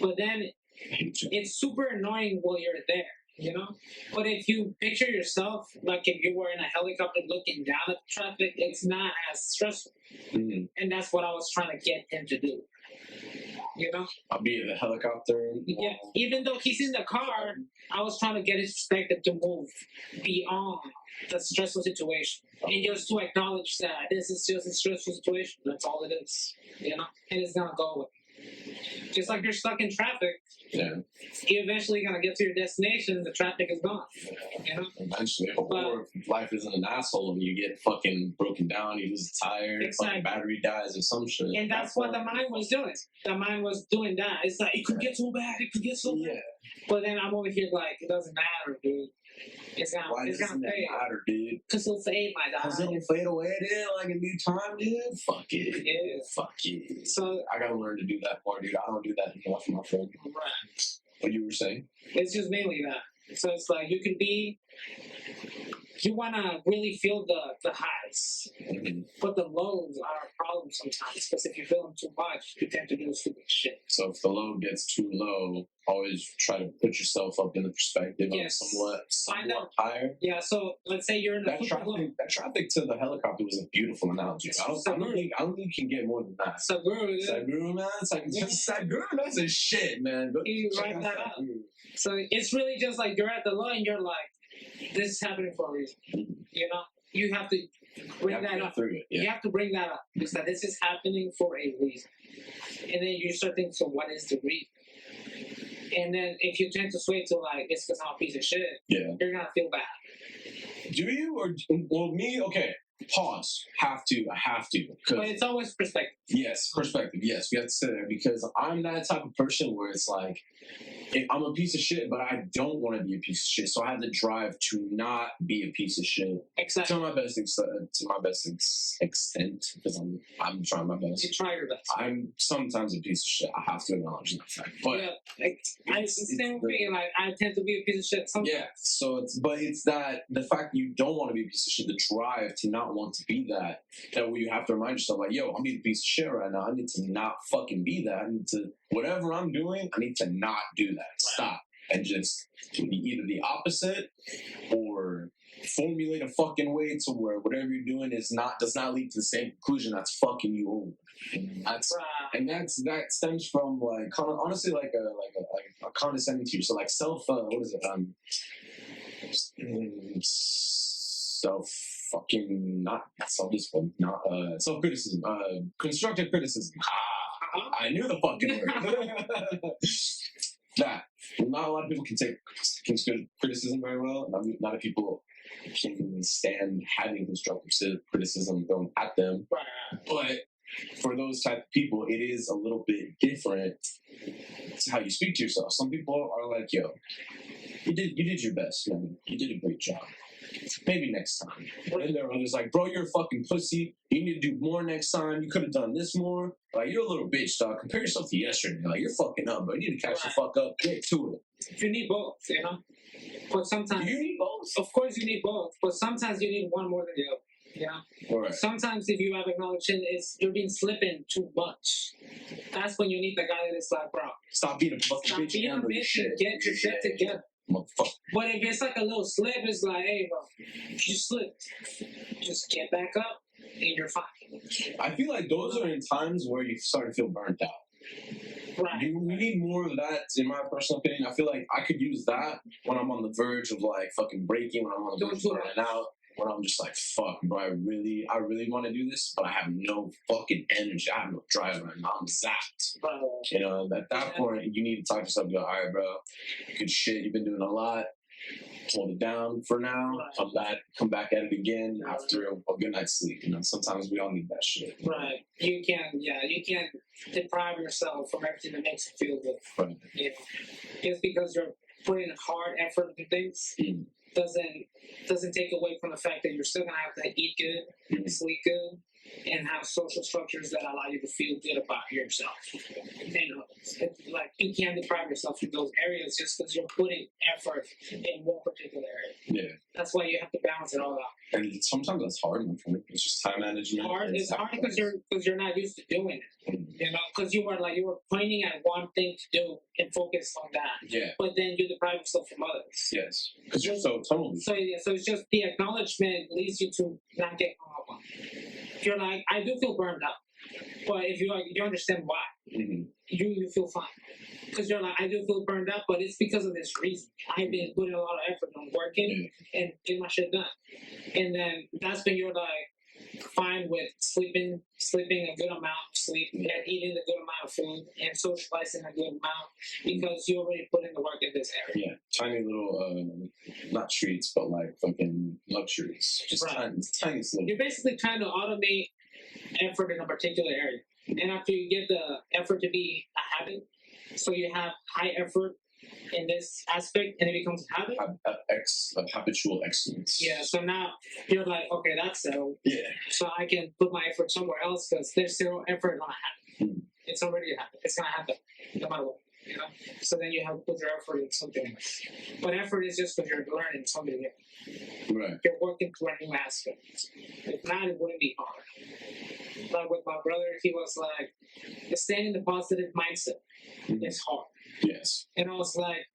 but then it's super annoying while you're there. You know, but if you picture yourself like if you were in a helicopter looking down at the traffic, it's not as stressful, and that's what I was trying to get him to do. You know, I'll be in the helicopter. Yeah, even though he's in the car, I was trying to get his perspective to move beyond the stressful situation and just to acknowledge that this is just a stressful situation. That's all it is. You know, and it's gonna go away. Just like you're stuck in traffic. Yeah. You're eventually gonna get to your destination and the traffic is gone. You know? Eventually. Or if life isn't an asshole and you get fucking broken down, you lose a tire, fucking battery dies or some shit. And that's what the mind was doing. The mind was doing that. It's like it could get so bad, bad. But then I'm over here like, it doesn't matter, dude. It's gonna fade. Matter, dude? Because it'll fade, my dog. Because it'll fade away, dude, like in due time, dude. Fuck it. Yeah. Fuck it. So I gotta learn to do that more, dude. I don't do that enough, my friend. Right. What you were saying? It's just mainly that. So it's like you want to really feel the highs, but the lows are a problem sometimes because if you feel them too much, you tend to do stupid shit. So if the load gets too low, always try to put yourself up in the perspective of somewhat higher. Yeah, so let's say you're in that traffic to the helicopter was a beautiful analogy. I don't think you can get more than that. Sadhguru, man. Sadhguru, that's a shit, man. You write that up. So it's really just like you're at the low and you're like, this is happening for a reason. You know, you have to bring that up. You have to bring that up because that this is happening for a reason. And then you start thinking, so what is the reason? And then if you tend to sway to like, it's because I'm a piece of shit, you're gonna feel bad. Do you or me? Okay. Pause. I have to. But it's always perspective. Yes, perspective. Yes, we have to say that because I'm that type of person where it's like, I'm a piece of shit, but I don't want to be a piece of shit. So I have the drive to not be a piece of shit. Exactly. To my best extent, because I'm trying my best. You try your best. I'm sometimes a piece of shit. I have to acknowledge that fact. But I tend to be a piece of shit sometimes. Yeah. So it's that the fact that you don't want to be a piece of shit, the drive to not want to be that way you have to remind yourself like, yo, I'm being a piece of shit right now. I need to not fucking be that. I need to whatever I'm doing, I need to not do that. Stop. And just either the opposite or formulate a fucking way to where whatever you're doing does not lead to the same conclusion that's fucking you over. And that stems from like honestly like a condescending to you. So like self what is it? Self fucking not self-discipline, not self-criticism, constructive criticism. I knew the fucking word. That not a lot of people can take criticism very well. Not a lot of people can stand having constructive criticism thrown at them. But for those type of people, it is a little bit different to how you speak to yourself. Some people are like, "Yo, you did your best, man. You did a great job. Maybe next time." And there are others like, "Bro, you're a fucking pussy. You need to do more next time. You could have done this more. Like, you're a little bitch, dog. Compare yourself to yesterday. Like, you're fucking up, bro. You need to catch the fuck up. Get to it." You need both, you know? But sometimes... You need both? Of course you need both. But sometimes you need one more than the other. Yeah. Right. Sometimes if you have acknowledgement, you're being slipping too much. That's when you need the guy that is like, bro, stop being a fucking bitch. being a bitch and get your shit together. Motherfucker. But if it's like a little slip, it's like, hey, bro, you slipped. Just get back up and you're fine. I feel like those are in times where you start to feel burnt out. Right. We need more of that, in my personal opinion. I feel like I could use that when I'm on the verge of like fucking breaking, when I'm on the verge of burning out, when I'm just like, fuck, bro, I really want to do this, but I have no fucking energy. I have no drive right now. I'm zapped. You know, at that point, you need to talk to yourself and go, all right, bro, good shit. You've been doing a lot. Hold it down for now. Come back at it again after a good night's sleep. You know, sometimes we all need that shit. Right. You can't deprive yourself from everything that makes you feel good. Right. You know, just because you're putting hard effort into things doesn't take away from the fact that you're still gonna have to eat good, sleep good, and have social structures that allow you to feel good about yourself. You know, it's like you can't deprive yourself from those areas just because you're putting effort in one particular area. Yeah. That's why you have to balance it all out. And sometimes that's hard. It's just time management. It's hard because you're not used to doing it. You know, because you were pointing at one thing to do and focus on that. Yeah. But then you deprive yourself from others. Yes. Because you're so totally. So it's just the acknowledgement leads you to not get hung up on it. You're like, I do feel burned out, but if you understand why, you feel fine. Because you're like, I do feel burned out, but it's because of this reason. I've been putting a lot of effort on working and getting my shit done. And then that's when you're like fine with sleeping a good amount of sleep and eating a good amount of food and socializing a good amount because you already put in the work in this area. Yeah, tiny little, not treats, but like fucking luxuries. Just tiny little. You're basically trying to automate effort in a particular area. And after you get the effort to be a habit, so you have high effort in this aspect and it becomes a habit. Habitual excellence. Yeah, so now you're like, okay, that's settled. Yeah. So I can put my effort somewhere else because there's zero effort on a habit. It's already a habit. It's going to happen no matter what. You know? So then you have to put your effort in something else. But effort is just when you're learning something new. Right. You're working through a new aspect. If not, it wouldn't be hard. Like with my brother, he was like, staying in the positive mindset is hard. Yes. And I was like,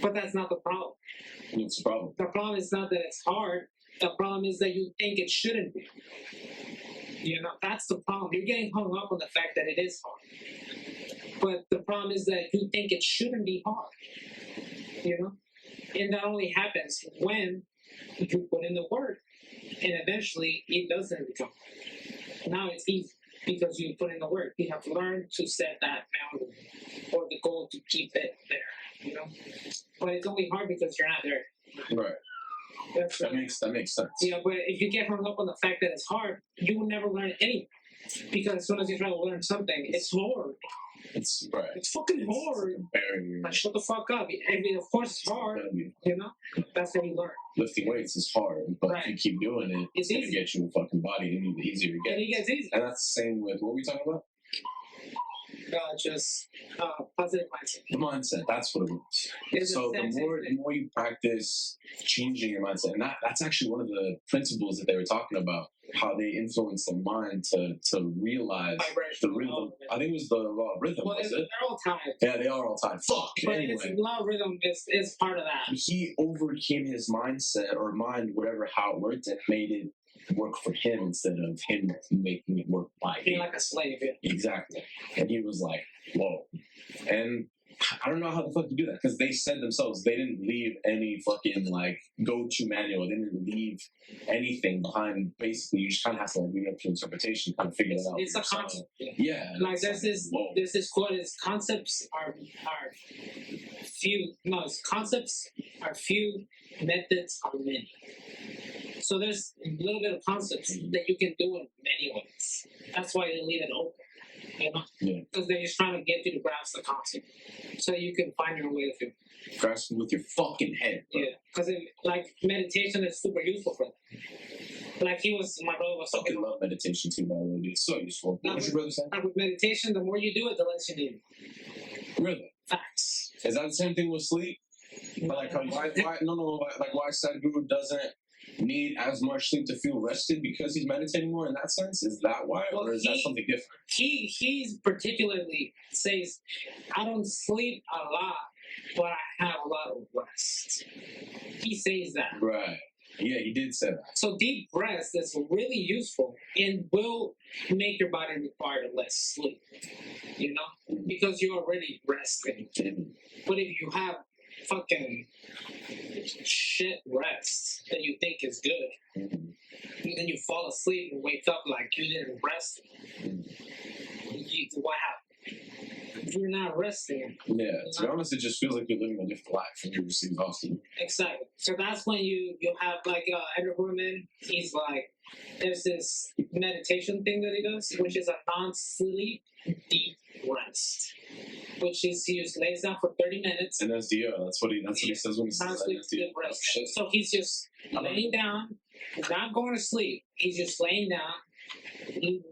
but that's not the problem. What's the problem? The problem is not that it's hard. The problem is that you think it shouldn't be. You know, that's the problem. You're getting hung up on the fact that it is hard. But the problem is that you think it shouldn't be hard. You know? And that only happens when you put in the work. And eventually, it doesn't become hard. Now it's easy because you put in the work. You have learned to set that boundary or the goal to keep it there. You know? But it's only hard because you're not there. Right. That makes sense. Yeah, but if you get hung up on the fact that it's hard, you will never learn anything. Because as soon as you try to learn something, it's hard. It's right. It's fucking hard. Like, shut the fuck up. I mean, of course it's hard. You know? That's what we learn. Lifting weights is hard, but if you keep doing it, it's going to get you a fucking body and the easier it gets. And it gets easier. And that's the same with, what were we talking about? Just positive mindset. The mindset, that's what it is. So the more you practice changing your mindset, and that's actually one of the principles that they were talking about, how they influence the mind to realize the rhythm. I think it was the law of rhythm, was it? They're all tied. Yeah, they are all tied. Fuck! But anyway. Law of rhythm is part of that. He overcame his mindset, or mind, whatever, how it worked, and made it work for him instead of him making it work by being him. like a slave. Yeah. Exactly. And he was like, whoa. And I don't know how the fuck to do that, because they said themselves they didn't leave any fucking like go-to manual. They didn't leave anything behind. Basically, you just kind of have to like leave it up to interpretation, kind of figure it out. It's a concept. Yeah. Like there's this quote: "Is concepts are few. No, concepts are few. Methods are many." So there's a little bit of concepts that you can do in many ways. That's why they leave it open. You know? Yeah. Because they're just trying to get you to grasp the concept, so you can find your way to grasp it with your fucking head. Bro. Yeah, because like meditation is super useful for that. Like my brother was talking about. I love meditation too, by the way. It's so useful. What's your brother saying? With meditation, the more you do it, the less you need it. Really? Facts. Is that the same thing with sleep? Like why Sadhguru doesn't need as much sleep to feel rested because he's meditating more in that sense? Is that why, Well, or is that something different? He's particularly says, I don't sleep a lot, but I have a lot of rest. He says that. Right. Yeah, he did say that. So deep rest is really useful and will make your body require less sleep, you know, because you're already resting. But if you have fucking shit rest that you think is good, and then you fall asleep and wake up like you didn't rest, what happened? You're not resting. Yeah, to be honest, it just feels like you're living a different life when you're exhausted. Exactly. So that's when you have like Edward Woodman. He's like, there's this meditation thing that he does, which is a non-sleep deep rest, which is he just lays down for 30 minutes. And that's what he says when he says non-sleep that. deep rest. So he's just laying down, not going to sleep. He's just laying down,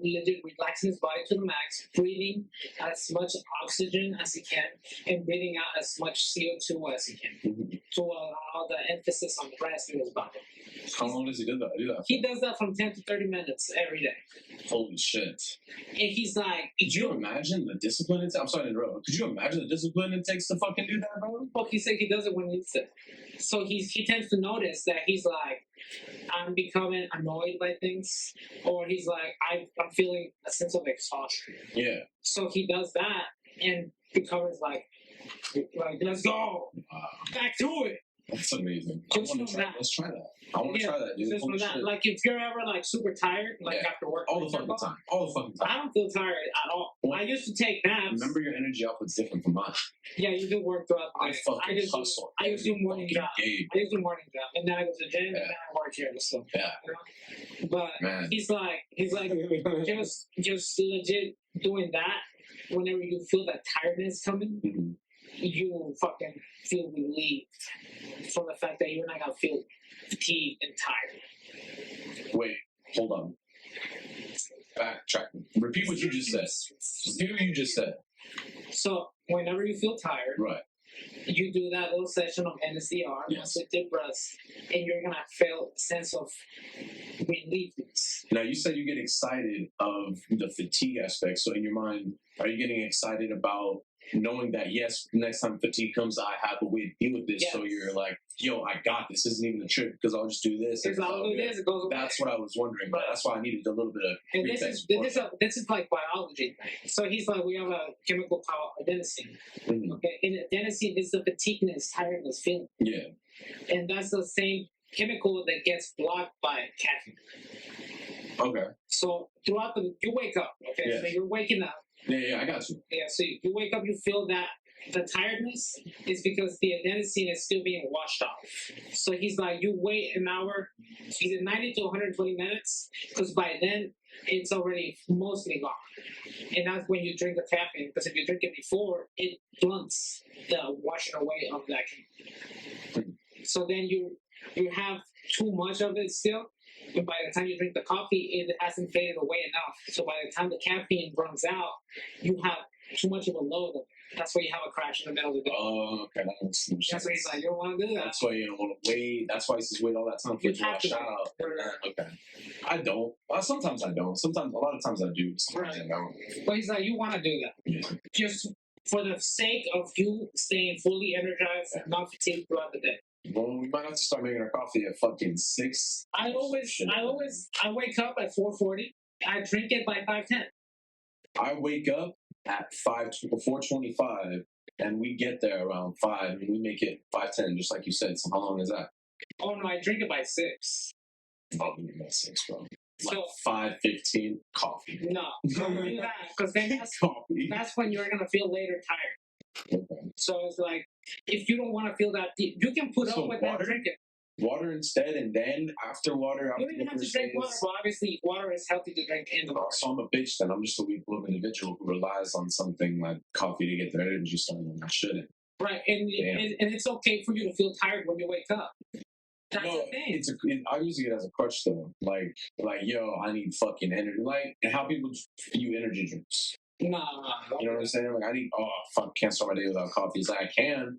legit relaxing his body to the max, breathing as much oxygen as he can, and breathing out as much CO2 as he can to allow the emphasis on rest in his body. How long does he do that? He does that from 10 to 30 minutes every day. Holy shit. And he's like... Could you imagine the discipline it takes? I'm sorry to interrupt. Could you imagine the discipline it takes to fucking do that, bro? Well, he said he does it when he needs to. So he tends to notice that he's like, I'm becoming annoyed by things, or he's like, I'm feeling a sense of exhaustion. Yeah. So he does that and becomes like let's go. Wow. Back to it. That's amazing. Just from that. Let's try that. I want to try that, dude. Just from that. Like if you're ever like super tired, like after work, all the fucking time. I don't feel tired at all. Well, I used to take naps. Remember, your energy output's different from mine. Yeah, you do work throughout the day. I fucking hustle. I used to do morning job. I used to do morning job, and then I go to the gym, and then I work here. So yeah. You know? But he's like just legit doing that. Whenever you feel that tiredness coming, you fucking feel relieved from the fact that you're not gonna feel fatigued and tired. Wait, hold on. Backtrack. Repeat what you just said. Repeat what you just said. So whenever you feel tired, right, you do that little session of NSDR, deep breaths, and you're gonna feel a sense of reliefness. Now you said you get excited of the fatigue aspect. So in your mind, are you getting excited about knowing that yes, next time fatigue comes, I have a way to deal with this? Yes. So you're like, yo, I got this. This isn't even a trick because I'll just do this. Because I'll do this. It goes away. That's what I was wondering. But that's why I needed a little bit of. And this is like biology. So he's like, we have a chemical called adenosine. Okay, and adenosine is the fatigueness, tiredness feeling. Yeah. And that's the same chemical that gets blocked by caffeine. Okay. So throughout you wake up. Okay, so you're waking up. Yeah, I got you. Yeah, so you wake up, you feel that the tiredness is because the adenosine is still being washed off. So he's like, you wait an hour, either 90 to 120 minutes, because by then it's already mostly gone. And that's when you drink the caffeine, because if you drink it before, it blunts the washing away of that. So then you have too much of it still. And by the time you drink the coffee, it hasn't faded away enough. So by the time the caffeine runs out, you have too much of a load of it. That's why you have a crash in the middle of the day. Oh, okay. That's why he's like, you don't want to do that. That's why you don't want to wait. That's why he says wait all that time for it to wash out. Okay. I don't. Well, sometimes I don't. A lot of times I do. Sometimes I don't. But he's like, you want to do that. Yeah. Just for the sake of you staying fully energized and not fatigued throughout the day. Well, we might have to start making our coffee at fucking 6. I wake up at 4:40. I drink it by 5:10. I wake up at 4:25, and we get there around 5, and we make it 5:10, just like you said. So how long is that? Oh no, I drink it by 6. I'll drink it by 6, bro. So 5:15 coffee. No, don't do that, because then that's when you're gonna feel later tired. Okay. So it's like, if you don't want to feel that deep, you can put up with that drinking. Water instead, and then after water. You don't even have to drink water, but obviously water is healthy to drink in the water. So I'm a bitch then. I'm just a weak little individual who relies on something like coffee to get their energy started when I shouldn't. Right, and it's okay for you to feel tired when you wake up. That's the thing. I use it as a crutch though. Like, yo, I need fucking energy. Like, and how people view energy drinks. No. You know what I'm saying? Like, can't start my day without coffee. It's like, I can.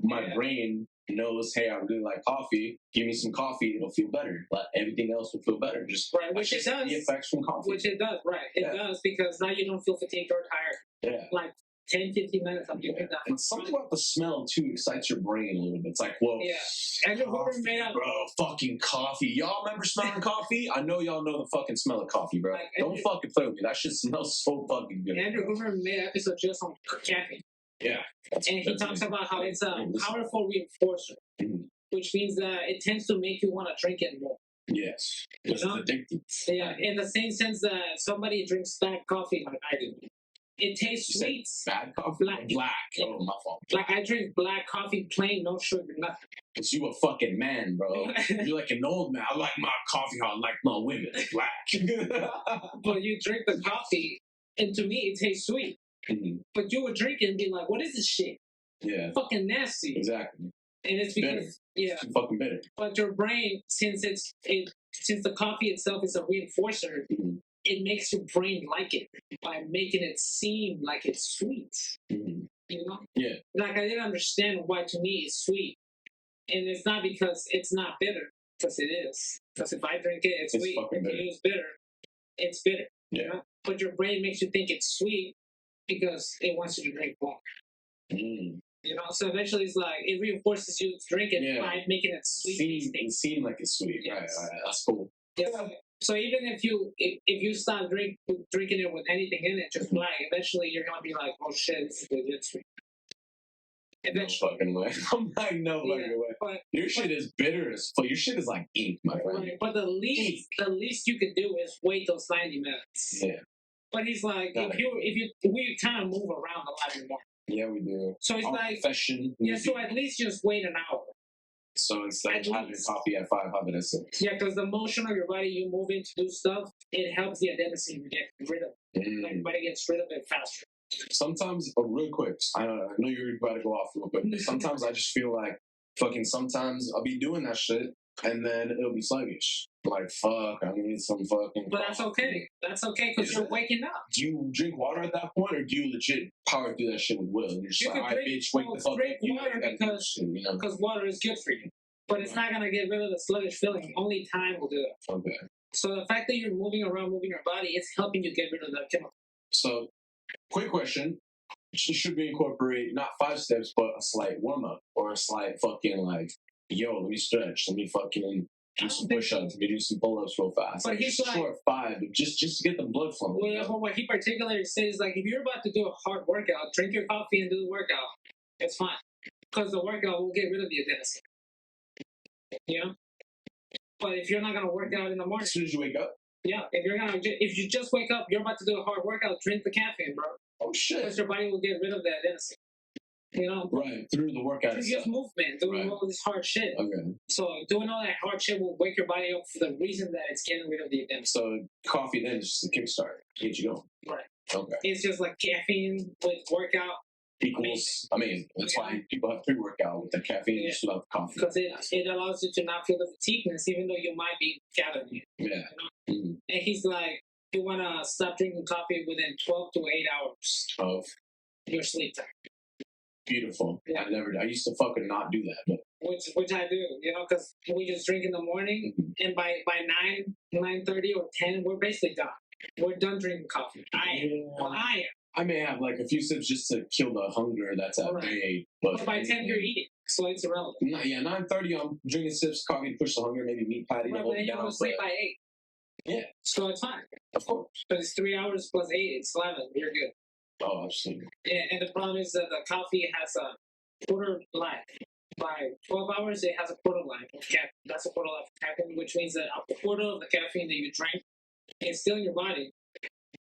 My brain knows, hey, I really like coffee. Give me some coffee, it'll feel better. But everything else will feel better. Just right, which it does. The effects from coffee. Which it does, right? It does, because now you don't feel fatigued or tired. Yeah. Like 10, 15 minutes after you pick that. And something about the smell too excites your brain a little bit. It's like, well, Andrew Hoover made up, bro, fucking coffee. Y'all remember smelling coffee? I know y'all know the fucking smell of coffee, bro. Like, don't fucking play with me. That shit smells so fucking good. Andrew Hoover made an episode just on caffeine. Yeah. And he talks about how it's a powerful reinforcer, which means that it tends to make you want to drink it more. Yes. It's addictive. Yeah, in the same sense that somebody drinks black coffee like I do. It tastes sweet. Bad coffee? Black. Oh, my fault. Like, I drink black coffee plain, no sugar, nothing. Because you a fucking man, bro. You're like an old man. I like my coffee hot, like my women, black. But you drink the coffee, and to me, it tastes sweet. But you would drink it and be like, what is this shit? Yeah. Fucking nasty. Exactly. And it's because, bitter. Yeah. It's fucking bitter. But your brain, since since the coffee itself is a reinforcer, it makes your brain like it by making it seem like it's sweet. You know? Yeah. Like, I didn't understand why to me it's sweet. And it's not because it's not bitter, because it is. Because if I drink it, it's sweet. If you use bitter, it's bitter. Yeah. You know? But your brain makes you think it's sweet because it wants you to drink more. You know, so eventually it's like, it reinforces you to drink it by making it sweet. Seem like it's sweet. Yes. Right. That's cool. Yeah. So even if you stop drinking it with anything in it, just black, eventually you're gonna be like, oh shit, this is legit sweet. Eventually. No fucking way. I'm like, no fucking way. But, your shit is bitter as fuck. Your shit is like ink, my friend. Right, but the least you could do is wait those 90 minutes. Yeah. But he's like, we kind of move around a lot more. Yeah, we do. So it's like profession. Yeah, so at least just wait an hour. So instead of having coffee at 5, have it at 6. Yeah, because the motion of your body, you move in to do stuff, it helps the adenosine get rid of it. Like, your body gets rid of it faster. Sometimes, real quick, I know you're about to go off real quick, but sometimes I just feel like sometimes I'll be doing that shit and then it'll be sluggish. Like, fuck, I need some fucking But that's okay. That's okay, because you're waking up. Do you drink water at that point, or do you legit power through that shit with will? You're just like, all right, bitch, wake the fuck up. Drink water because water is good for you. But it's not going to get rid of the sluggish feeling. Only time will do it. Okay. So the fact that you're moving around, moving your body, it's helping you get rid of that chemical. So, quick question. Should we incorporate not 5 steps, but a slight warm-up? Or a slight fucking like, yo, let me stretch, let me fucking do some push-ups, maybe do some pull-ups real fast. But he's like, short 5, just to get the blood flowing. Well, yeah, but what he particularly says, like, if you're about to do a hard workout, drink your coffee and do the workout. It's fine, because the workout will get rid of the adenosine. You know. But if you're not gonna work out in the morning, as soon as you wake up. Yeah, if you just wake up, you're about to do a hard workout, drink the caffeine, bro. Oh shit! Because your body will get rid of the adenosine. You know, right, through the workout. Through just movement, doing all this hard shit. Okay. So doing all that hard shit will wake your body up for the reason that it's getting rid of the adenosine. So coffee then is just a kickstart, get you going. Right. Okay. It's just like caffeine with workout. Equals amazing. That's why people have pre-workout with the caffeine just without the coffee. Because it allows you to not feel the fatigueness, even though you might be gathering it. Yeah. You know? And he's like, you want to stop drinking coffee within 12 to 8 hours of your sleep time. Beautiful. Yeah. I used to fucking not do that, but which I do, you know, because we just drink in the morning, and by 9:30 or 10, we're basically done. We're done drinking coffee. I am. I may have like a few sips just to kill the hunger that's at day, but by 10 you're eating, so it's irrelevant. 9:30 I'm drinking sips of coffee to push the hunger, maybe meat patty. Right, but then you go to sleep by 8. Yeah, so it's fine. Of course, but it's 3 hours plus 8. It's 11. You're good. Oh, absolutely. Yeah, and the problem is that the coffee has a quarter life. By 12 hours, it has a quarter life of caffeine. That's a quarter life of caffeine, which means that a quarter of the caffeine that you drank is still in your body.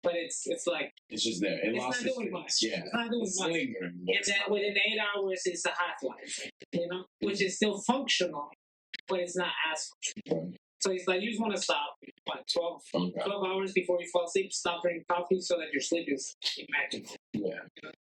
But it's like it's just there. It's not doing much. Yeah, it's not doing much. And then within 8 hours, it's a half life. You know, which is still functional, but it's not as functional. So it's like you just want to stop. 12 hours before you fall asleep, stop drinking coffee so that your sleep is immaculate. Yeah,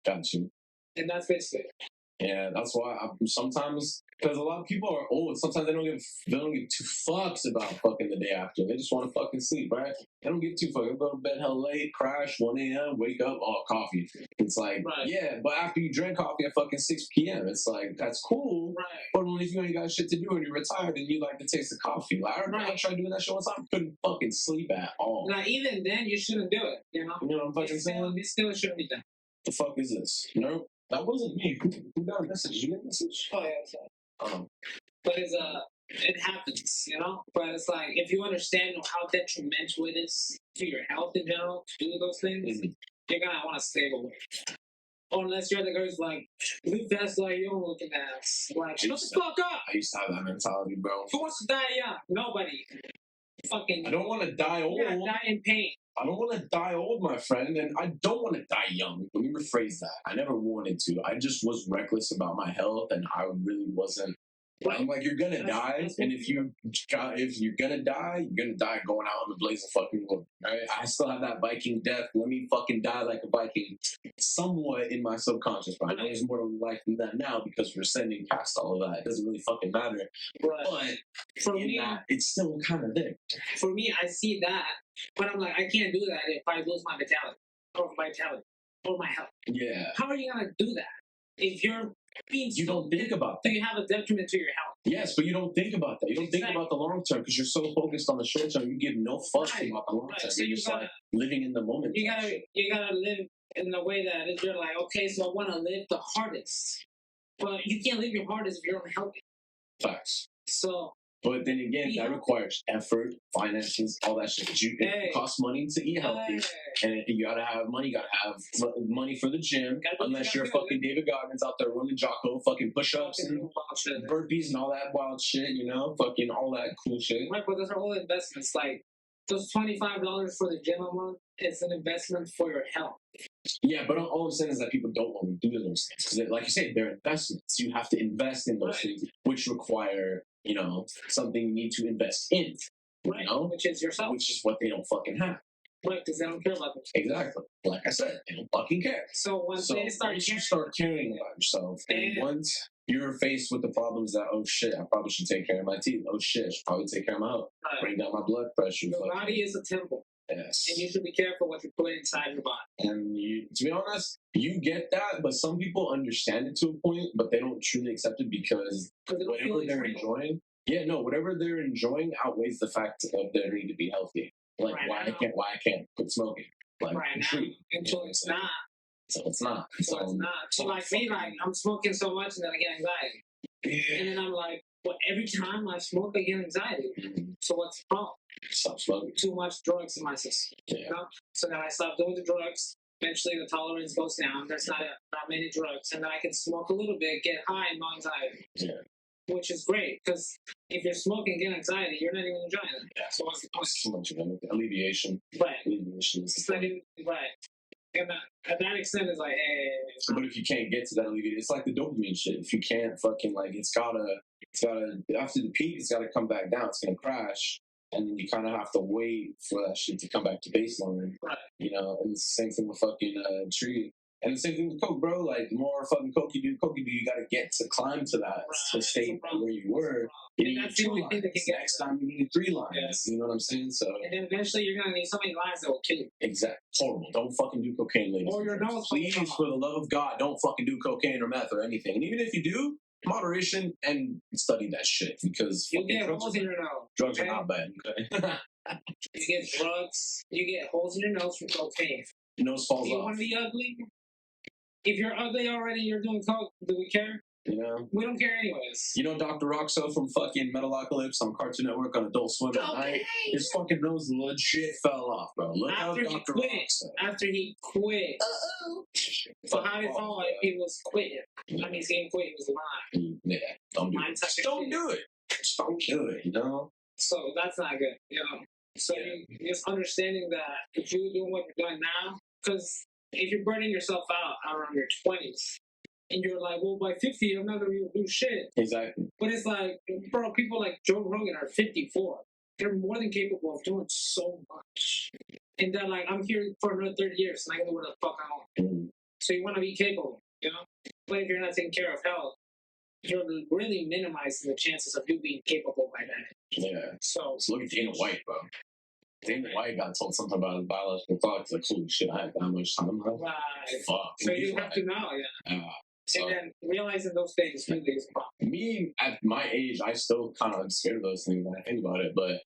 got you. And that's basically it. Yeah, that's why sometimes Because a lot of people are old. Sometimes they don't give two fucks about fucking the day after. They just want to fucking sleep, right? They don't give two fucks. They go to bed hell late, crash 1 a.m., wake up, coffee. It's like, yeah, but after you drink coffee at fucking 6 p.m., it's like, that's cool. Right. But if you ain't got shit to do and you're retired and you like the taste of coffee, like, I tried doing that shit once, I couldn't fucking sleep at all. Now, even then, you shouldn't do it, you know? You know what I'm fucking saying? It still shouldn't be done. The fuck is this? No, that wasn't me. Who got a message? Did you get a message? Oh, yeah. But it happens, you know? But it's like, if you understand how detrimental it is to your health in general to do those things, you're gonna want to stay away. Unless you're the guy who's like, live fast like young looking ass. Like, shut the fuck up! I used to have that mentality, bro. Who wants to die young? Nobody. Fucking. I don't want to die old. You're gonna die in pain. I don't want to die old, my friend, and I don't want to die young. Let me rephrase that. I never wanted to. I just was reckless about my health, and I really wasn't. I'm like, you're gonna die, and if you're gonna die, you're gonna die going out in the blaze of fucking glory. Right? I still have that Viking death. Let me fucking die like a Viking, somewhat in my subconscious. But I know there's more to life than that now because we're ascending past all of that. It doesn't really fucking matter. Right. But for me, it's still kind of there. For me, I see that, but I'm like, I can't do that if I lose my vitality or my health. Yeah. How are you gonna do that if you're you don't think about that. So you have a detriment to your health. Yes, but you don't think about that. You don't think about the long term because you're so focused on the short term. You give no fuck about the long term. So you're just like living in the moment. You gotta live in a way that you're like, okay, so I want to live the hardest, but you can't live your hardest if you're unhealthy. Facts. So. But then again, that requires effort, finances, all that shit. It costs money to eat healthy. And you gotta have money. You gotta have money for the gym. Unless you're fucking David Goggins out there running Jocko, fucking push-ups and burpees and all that wild shit, you know? Fucking all that cool shit. Right, but those are all investments. Like, those $25 for the gym a month is an investment for your health. Yeah, but all I'm saying is that people don't want to do those things. Because, like you say, they're investments. You have to invest in those things, which require, you know, something you need to invest in. Right, you know? Which is yourself. Which is what they don't fucking have. Right, because they don't care about themselves. Exactly. Like I said, they don't fucking care. So once you start caring about yourself, and once you're faced with the problems that, oh shit, I probably should take care of my teeth. Oh shit, I should probably take care of my health. Right. Bring down my blood pressure. Your body is a temple. Yes. And you should be careful what you put inside your body. And to be honest, you get that, but some people understand it to a point, but they don't truly accept it because whatever they're enjoying, whatever they're enjoying outweighs the fact of their need to be healthy. Like why I can't quit smoking. Like until it's not. So it's not. So it's not. So like me, like I'm smoking so much and then I get anxiety. Yeah. And then I'm like, well, every time I smoke, I get anxiety. Mm-hmm. So what's the problem? Stop smoking. Too much drugs in my system. Yeah. You know? So then I stop doing the drugs. Eventually, the tolerance goes down. There's not many drugs, and then I can smoke a little bit, get high, and no anxiety. Yeah. Which is great because if you're smoking, get anxiety, you're not even enjoying it. Yeah. So what's the point? So much alleviation. Right. Alleviation. Right. And at that extent, it's like, hey. But if you can't get to that alleviation, it's like the dopamine shit. If you can't fucking it's gotta after the peak, it's gotta come back down. It's gonna crash. And you kind of have to wait for that shit to come back to baseline. Right. You know, and it's the same thing with fucking tree. And the same thing with coke, bro. Like, the more fucking coke you do, you got to get to climb to that state where you were. You need 2 lines. Next time you need 3 lines. Yeah. You know what I'm saying? So. And then eventually you're going to need so many lines that will kill you. Exactly. Horrible. Don't fucking do cocaine, ladies. Or your nose. Please, for the love of God, don't fucking do cocaine or meth or anything. And even if you do, moderation and study that shit because you get holes in your nose. Drugs are not bad. Okay. You get drugs. You get holes in your nose from cocaine. Your nose falls off. You want to be ugly? If you're ugly already, you're doing coke. Do we care? You know, we don't care anyways. You know, Dr. Roxo from fucking Metalocalypse on Cartoon Network on Adult Swim at night. His fucking nose legit fell off, bro. Look how Dr. Roxo. After he quit. So how did he fall if he was quitting? I mean, he didn't quit. He was lying. Yeah, don't do it. Don't do it. Just don't do it. You know. So that's not good. You know. So you just understanding that if you're doing what you're doing now, because if you're burning yourself out around your 20s. And you're like, well, by 50, I'm not going to do shit. Exactly. But it's like, bro, people like Joe Rogan are 54. They're more than capable of doing so much. And they're like, I'm here for another 30 years, and I can do what the fuck I want. Mm-hmm. So you want to be capable, you know? But if you're not taking care of health, you're really minimizing the chances of you being capable by that. Yeah. So look at Dana White, bro. Dana White got told something about his biological clock. He's like, holy shit, I have that much time. right. Fuck. So you have to know, So, and then realizing those things really is a problem. Me, at my age, I still kind of am scared of those things when I think about it. But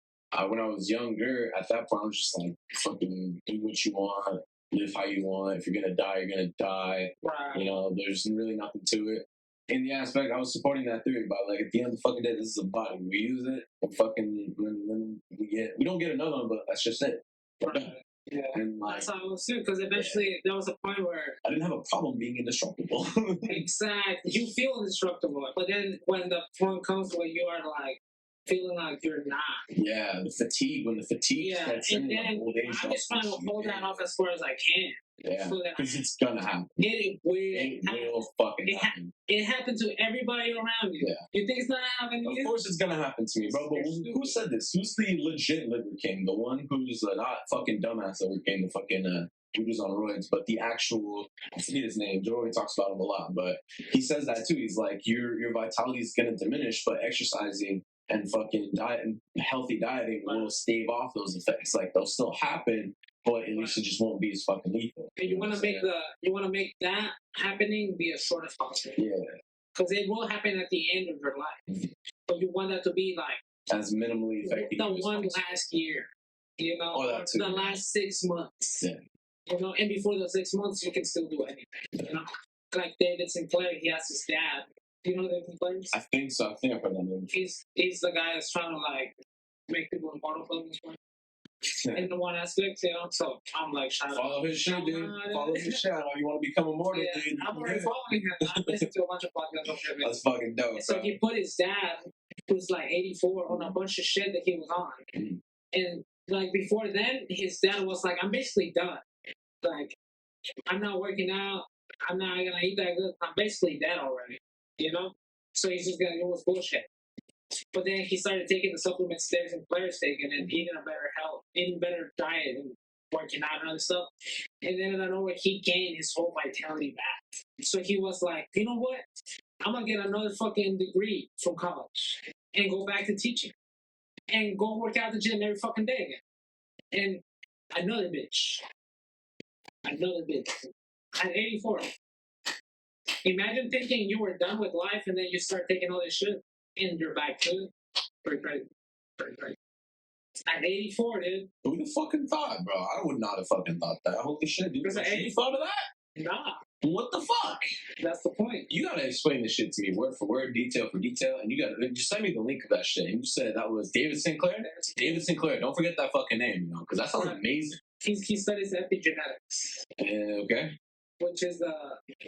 when I was younger, at that point, I was just like, fucking do what you want, live how you want. If you're going to die, you're going to die. Right. You know, there's really nothing to it. In the aspect, I was supporting that theory, but like at the end of the fucking day, this is a body. We use it, and fucking when we don't get another one, but that's just it. Right. Yeah. And like, that's how it was too, because eventually there was a point where I didn't have a problem being indestructible. exactly, you feel indestructible, but then when the point comes where you are like feeling like you're not. Yeah, the fatigue, when the fatigue sets in, then old age, I'm just trying to hold that off as far as I can. Yeah, so because it's gonna happen. It It will fucking happen. It happened to everybody around you. Yeah. You think it's not happening to you? Of course it's gonna happen to me, bro. But who said this? Who's the legit Liver King? The one who's not fucking dumbass Liver King, the fucking dude who's on roids, but the actual, I forget his name. Joe already talks about him a lot, but he says that too. He's like, your vitality is gonna diminish, but exercising and fucking diet and healthy dieting will stave off those effects. Like they'll still happen, but at least it just won't be as fucking lethal. And you want to make that happening be as short as possible. Yeah, because it will happen at the end of your life. But you want that to be like as minimally effective. The one last year, you know, or the last 6 months. Yeah. You know, and before those 6 months, you can still do anything. You know, like David Sinclair, he has his dad. Do you know David Sinclair? I think so. I think I've heard that name. He's the guy that's trying to like make people immortal from this one. In the one aspect, you know. So I'm like, follow his shit, dude. Follow his shadow. You want to become immortal, dude. I'm already following him. I listened to a bunch of podcasts. That's fucking dope. And so he put his dad, who's like 84, on a bunch of shit that he was on. And like before then, his dad was like, I'm basically done. Like, I'm not working out. I'm not gonna eat that good. I'm basically dead already. You know? So he's just gonna go with bullshit. But then he started taking the supplements David Sinclair's taking and eating a better health, eating better diet and working out and other stuff. And then out of nowhere, he gained his whole vitality back. So he was like, you know what? I'm gonna get another fucking degree from college and go back to teaching and go work out at the gym every fucking day again. And another bitch. At 84. Imagine thinking you were done with life and then you start taking all this shit and you're back to it. Pretty crazy. At 84, dude. Who the fucking thought, bro? I would not have fucking thought that. Holy shit, dude. You thought of that? Nah. What the fuck? That's the point. You gotta explain this shit to me word for word, detail for detail, and you gotta just send me the link of that shit. And you said that was David Sinclair? David Sinclair. Don't forget that fucking name, you know, because that sounds amazing. He studies epigenetics. Okay. Which is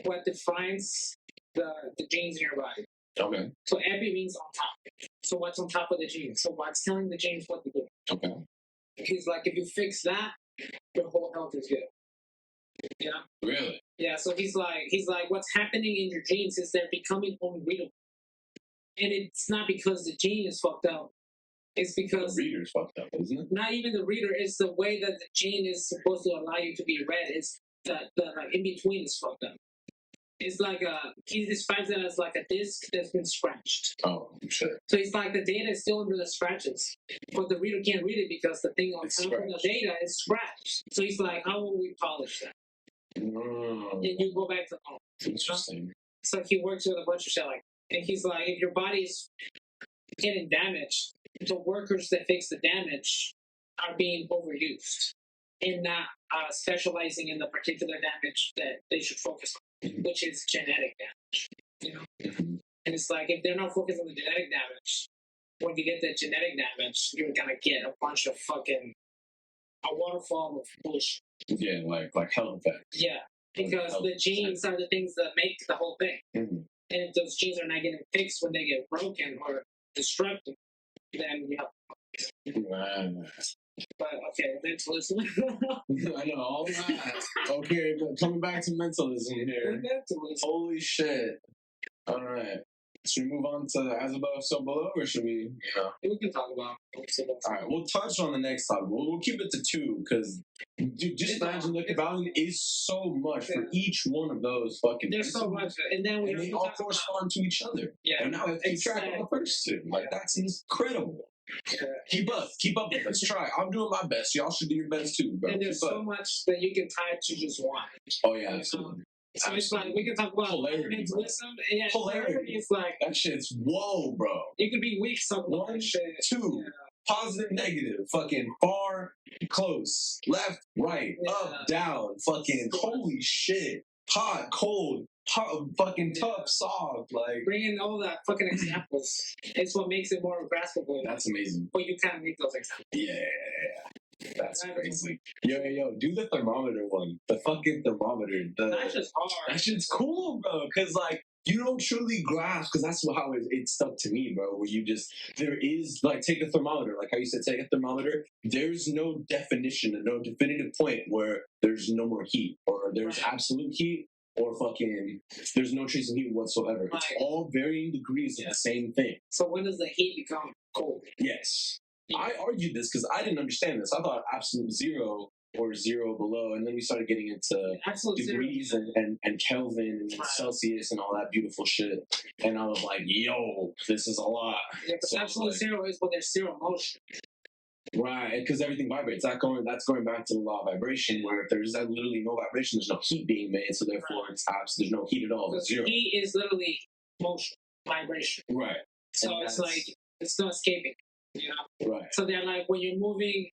what defines the genes in your body. Okay. So epi means on top. So what's on top of the genes? So what's telling the genes what to do? Okay. He's like, if you fix that, your whole health is good. You know? Really? Yeah. So he's like, what's happening in your genes is they're becoming unreadable, and it's not because the gene is fucked up. It's because the reader's fucked up, isn't it? Not even the reader. It's the way that the gene is supposed to allow you to be read. It's that the in between is fucked up. It's like he describes it as like a disc that's been scratched. Oh, sure. So it's like the data is still under the scratches, but the reader can't read it because the thing on top of the data is scratched. So he's like, how will we polish that? And you go back to home. Interesting. So he works with a bunch of shit like, and he's like, if your body's getting damaged, the workers that fix the damage are being overused and not specializing in the particular damage that they should focus on, which is genetic damage. You know, and it's like if they're not focused on the genetic damage, when you get the genetic damage, you're gonna get a bunch of fucking a waterfall of bullshit. Yeah, like health effects. Yeah, because the genes are the things that make the whole thing. And if those genes are not getting fixed when they get broken or destructed, then you have. But okay, mentalism. I know all that. Okay, but coming back to mentalism here. Mentalism. Holy shit! All right. Should we move on to as above, so below, or should we? We can talk about. All right, we'll touch on the next topic. We'll keep it to 2 because, dude, just imagine the Kybalion is so much for each one of those fucking. There's so much, and then they all correspond to each other. Yeah, and now I have to keep track of the first 2. Like that's incredible. Yeah. Keep up with us. Try. I'm doing my best. Y'all should do your best too, bro. And there's so much that you can tie to just one. Oh yeah, absolutely. So it's like we can talk about mentalism. Yeah, polarity is like that shit's whoa, bro. You could be weak something. 1, 2, positive, negative, fucking far, close, left, right, up, down, fucking holy shit, hot, cold, fucking tough, soft, like bringing all that fucking examples. It's what makes it more graspable. That's amazing. But you can't make those examples. Yeah. That's crazy. Yo, do the thermometer one. The fucking thermometer. That's just hard. That shit's cool, bro. Because, like, you don't truly grasp, because that's how it stuck to me, bro. Where you just, there is, like, take a thermometer. Like how you said, take a thermometer. There's no definition and no definitive point where there's no more heat or there's absolute heat or fucking, there's no trace of heat whatsoever. It's all varying degrees of the same thing. So when does the heat become cold? Yes. I argued this because I didn't understand this. I thought absolute 0 or 0 below, and then we started getting into absolute degrees and Kelvin and Celsius and all that beautiful shit. And I was like, yo, this is a lot. Yeah, but so absolute 0 is when there's 0 motion. Right, because everything vibrates. That's going back to the law of vibration, where if there's literally no vibration, there's no heat being made, so therefore there's no heat at all. Because heat is literally motion, vibration. Right. So it's like, it's not escaping. You know? Right. So they're like when you're moving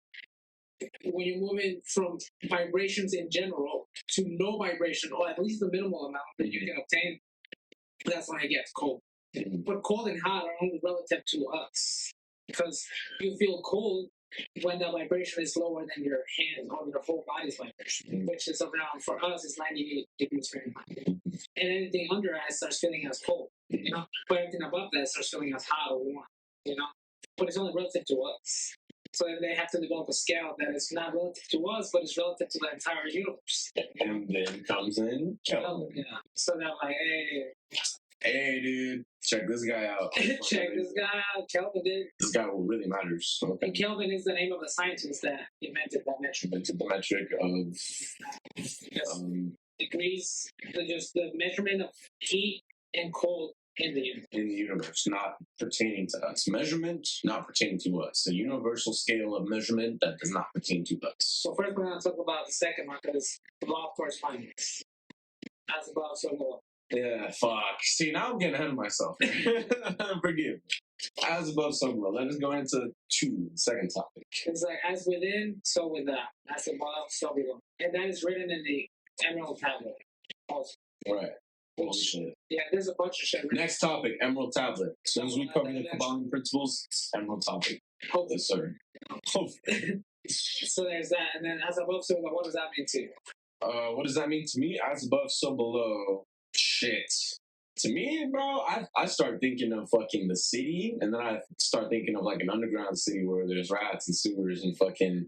from vibrations in general to no vibration, or at least the minimal amount that you can obtain, that's when it gets cold. Mm-hmm. But cold and hot are only relative to us, because you feel cold when the vibration is lower than your hand or your whole body's vibration, mm-hmm. which is around, for us, is 98 degrees Fahrenheit. And anything under us starts feeling as cold, you know. But everything above that starts feeling as hot or warm, you know. But it's only relative to us. So they have to develop a scale that is not relative to us, but is relative to the entire universe. And then comes in Kelvin. Yeah. So they're like, hey, dude, check this guy out. Check this guy out. Kelvin did. This guy really matters. Okay. And Kelvin is the name of the scientist that invented that metric. Invented the metric of degrees. Just the measurement of heat and cold in the universe, not pertaining to us. Measurement, not pertaining to us. A universal scale of measurement that does not pertain to us. So first we're going to talk about the second one, because the law of correspondence. As above, so below. Yeah, fuck. See, now I'm getting ahead of myself. Forgive me. As above, so below. Let us go into 2, the second topic. It's like, as within, so without. As above, so below. And that is written in the Emerald Tablet also. Right. Bullshit. Yeah, there's a bunch of shit. Next topic, Emerald Tablet. As soon as we cover the Kybalion principles, Emerald topic. Hopefully. Yes, sir. Hopefully. So there's that, and then as above, so below, what does that mean to you? What does that mean to me? As above, so below. Shit. To me, bro, I start thinking of fucking the city, and then I start thinking of like an underground city where there's rats and sewers and fucking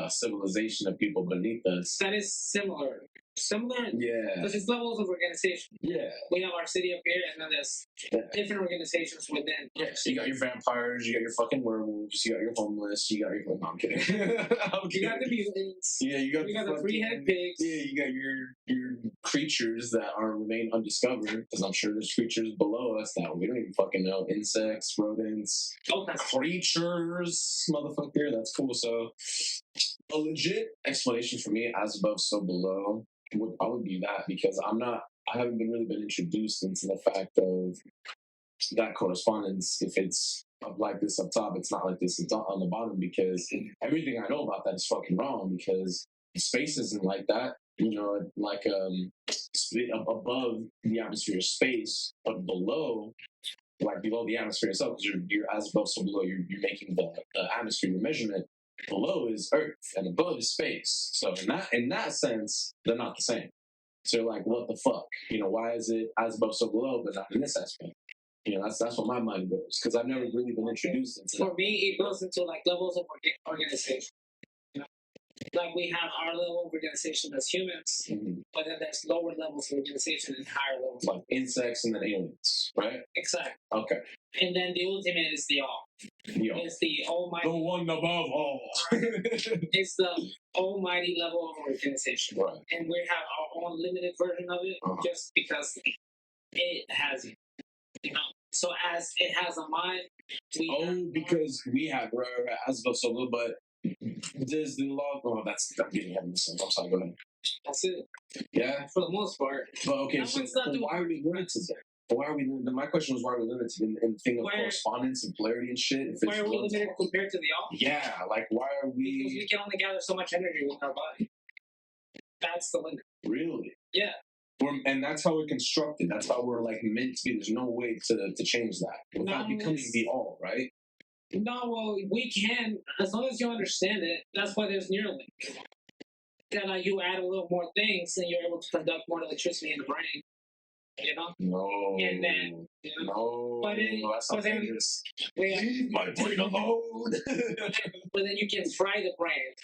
civilization of people beneath us. That is similar. Yeah. Because it's levels of organization. Yeah. We have our city up here, and then there's different organizations within. Yeah, so you got your vampires, you got your fucking werewolves, you got your homeless, you got your... No, I'm kidding. You got the mutants. Yeah, you got the three-headed pigs. Yeah, you got your creatures that remain undiscovered, because I'm sure there's creatures below us that we don't even fucking know. Insects, rodents, creatures, motherfucker. That's cool. So a legit explanation for me, as above, so below, would probably be that, because I haven't really been introduced into the fact of that correspondence. If it's like this up top, it's not like this on the bottom, because everything I know about that is fucking wrong, because space isn't like that. You know, like above the atmosphere is space, but below, like below the atmosphere itself, because you're as above, so below, you're making the atmosphere your measurement. Below is Earth, and above is space. So in that sense, they're not the same. So you're like, what the fuck? You know, why is it as above, so below, but not in this aspect? You know, that's what my mind goes, because I've never really been introduced into that. For me, it goes into like levels of organization. You know? Like we have our level of organization as humans, but then there's lower levels of organization and higher levels. Like insects and then aliens, right? Exactly. Okay. And then the ultimate is the all. It's the almighty. The one above all. It's the almighty level of organization. Right. And we have our own limited version of it just because it has it. You know? So as it has a mind, because we have as the solo, but there's the law. Oh, I'm getting ahead of myself. I'm sorry. Go ahead. That's it. Yeah. For the most part. But okay, so why are we limited then? Why are we? My question was, why are we limited in the thing of correspondence and polarity and shit? Why are we limited compared to the all? Yeah, like why are we? Because we can only gather so much energy within our body. That's the limit. Really? Yeah. And that's how we're constructed. That's how we're like meant to be. There's no way to change that without becoming the all, right? No, well, we can as long as you understand it. That's why there's Neuralink. Then you add a little more things, and you're able to conduct more electricity in the brain. You know? No. And then, you know? No. That's not dangerous. Leave my brain alone. But then you can fry the brain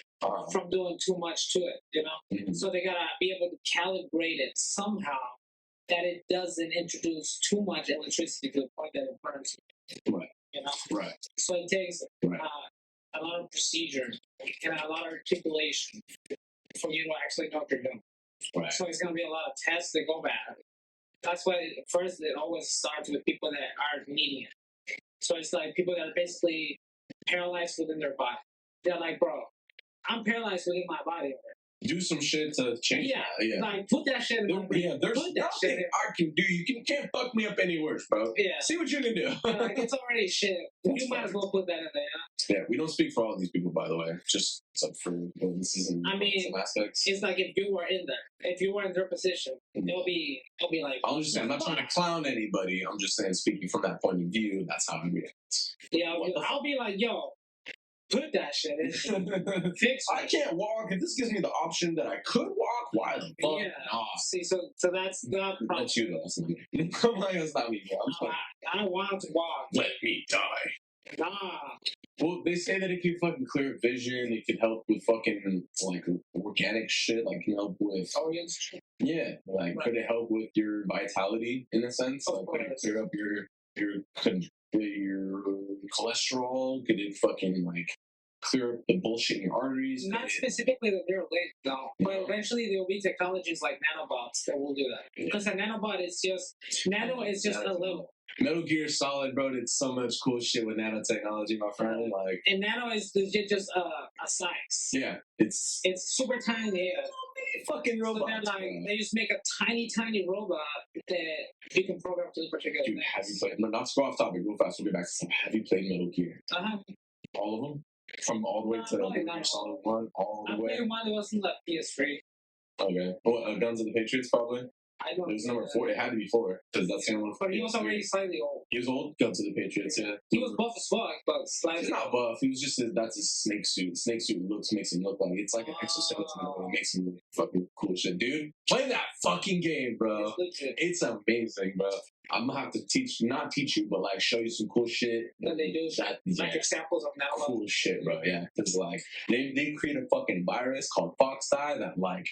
from doing too much to it, you know? So they gotta be able to calibrate it somehow that it doesn't introduce too much electricity to the point that it burns you. Right. You know? Right. So it takes a lot of procedure and a lot of articulation for you to actually know what you're doing. Right. So it's gonna be a lot of tests that go bad. That's why first it always starts with people that are needing it. So it's like people that are basically paralyzed within their body. They're like, bro, I'm paralyzed within my body. Do some shit to change that. Yeah. Like, put that shit in my brain. Yeah, there's nothing I can do. You can't fuck me up any worse, bro. Yeah. See what you can do. Like, it's already shit. You might as well put that in there. Yeah, we don't speak for all these people, by the way. Just for this is in some aspects. It's like if you were in there, if you were in their position, it'll be like. I'm just saying, I'm not trying to clown anybody. I'm just saying, speaking from that point of view, that's how I react. Yeah, I'll be like, yo, put that shit in. Fix it. I can't walk. If this gives me the option that I could walk, why the fuck not? See, so that's the problem. That's you, though. That's not me. I'm like, that's not me, bro. I want to walk. Let me die. Nah. Well, they say that it can fucking clear vision. It can help with fucking like organic shit. Like can help with organs. Yeah, like could it help with your vitality in a sense? Like could it clear up your cholesterol? Could it fucking like clear up the bullshit in your arteries? Not specifically the Neuralink, no. But eventually there will be technologies like nanobots that will do that. Because a nanobot is just a level. Metal Gear Solid, bro, did so much cool shit with nanotechnology, my friend. Like, and nano is legit just a size. Yeah, it's super tiny. Yeah. Fucking robot. So they just make a tiny robot that you can program to the particular. Dude, have you played? No, not to go off topic real fast. We'll get back to something. Have you played Metal Gear? All of them, from all the way to Metal Gear Solid 1, all the way. I played one that wasn't the PS3. Okay. Well, Guns of the Patriots, probably. I don't. It was number 4. It had to be 4 because that's the only one. But he was already slightly old. He was old. Guns of the Patriots. Yeah. He was buff as fuck, but slightly. He's not buff. He was just that's his snake suit. The snake suit makes him look like it's like an exoskeleton. It makes him look fucking cool shit, dude. Play that fucking game, bro. It's amazing, bro. I'm gonna have to not teach you, but like show you some cool shit. That they do like examples of now. Cool shit, bro. Yeah, because like they create a fucking virus called Foxeye that like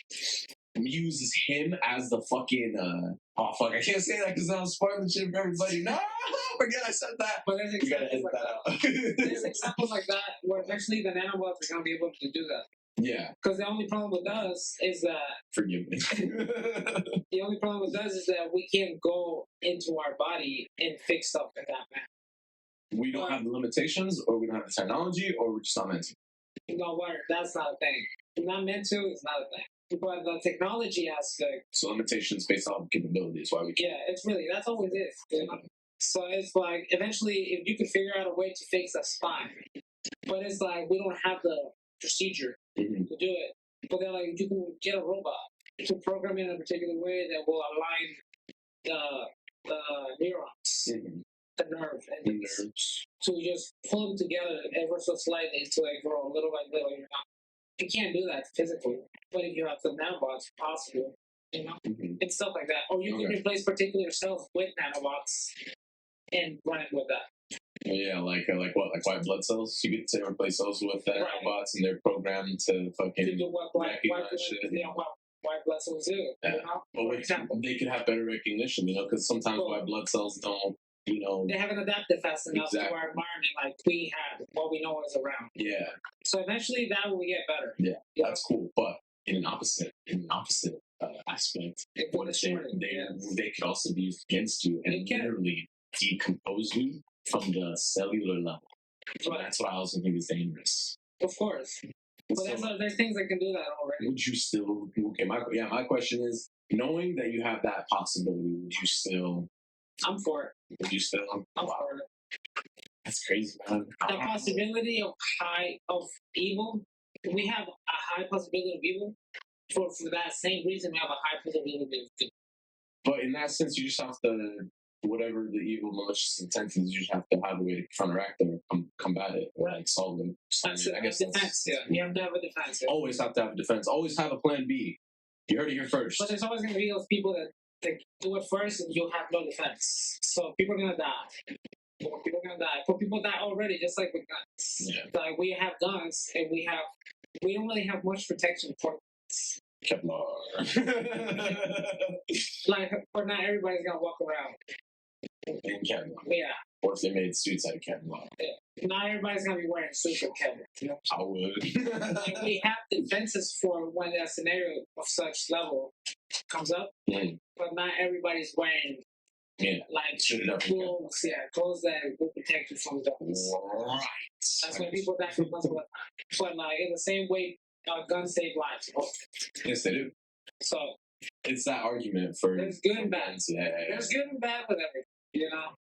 uses him as the fucking oh fuck, I can't say that because I'm spoiling shit for everybody. No, forget I said that. But there's examples like that. There's examples like that where eventually the nanobots are gonna be able to do that. Yeah. Because the only problem with us is that forgive me. The only problem with us is that we can't go into our body and fix stuff in that manner. We don't have the limitations, or we don't have the technology, or we're just not meant to. No, that's not a thing. Not meant to is not a thing. But the technology aspect. So limitations based on capabilities. Why we can't. Yeah, it's really that's all it is. You know? So it's like eventually, if you could figure out a way to fix that's fine. But it's like we don't have the procedure to do it. But they're like you can get a robot to program in a particular way that will align the neurons, the nerve, and the nerves. So you just pull them together ever so slightly until they grow little by little. You can't do that physically, but if you have the nanobots, possible, you know, and stuff like that. Or you can replace particular cells with nanobots and run it with that. Yeah, like what? Like white blood cells? You get to replace those with nanobots, and they're programmed to fucking To do what recognize shit. White blood cells do. Yeah. You know? But For example, they could have better recognition, you know, because sometimes white blood cells don't, you know. They haven't adapted fast enough to our environment like we have, what we know is around. Yeah. So eventually that will get better. Yeah, that's cool. But in an opposite aspect, what if they could also be used against you and literally decompose you from the cellular level. So that's what I also think is dangerous. Of course. But there's things that can do that already. Would you still? Okay, my question is, knowing that you have that possibility, would you still? I'm for it. Would you still? I'm for it. That's crazy, man. The possibility of evil. We have a high possibility of evil. For that same reason, we have a high possibility of good. But in that sense, you just have to, whatever the evil, malicious intent is, you just have to have a way to counteract it or combat it or like solve them. I guess defense. Yeah, you have to have a defense. Yeah. Always have to have a defense. Always have a plan B. You heard it here first. But there's always going to be those people that do it first and you'll have no defense. So people are going to die. People are going to die. But people die already, just like with guns. Yeah. Like we have guns and we don't really have much protection for guns. Kevlar. Like, but not everybody's gonna walk around in Kevlar. Yeah. Or if they made suits out of Kevlar. Yeah. Not everybody's gonna be wearing suits of Kevlar. You know? I would. Like, we have defenses for when a scenario of such level comes up, but not everybody's wearing. Yeah, like clothes, clothes that will protect you from guns. Right. That's when people die from guns all the time. But like in the same way, guns save lives. Yes, they do. So it's that argument for there's good and bad. Yeah. There's good and bad with everything, you know.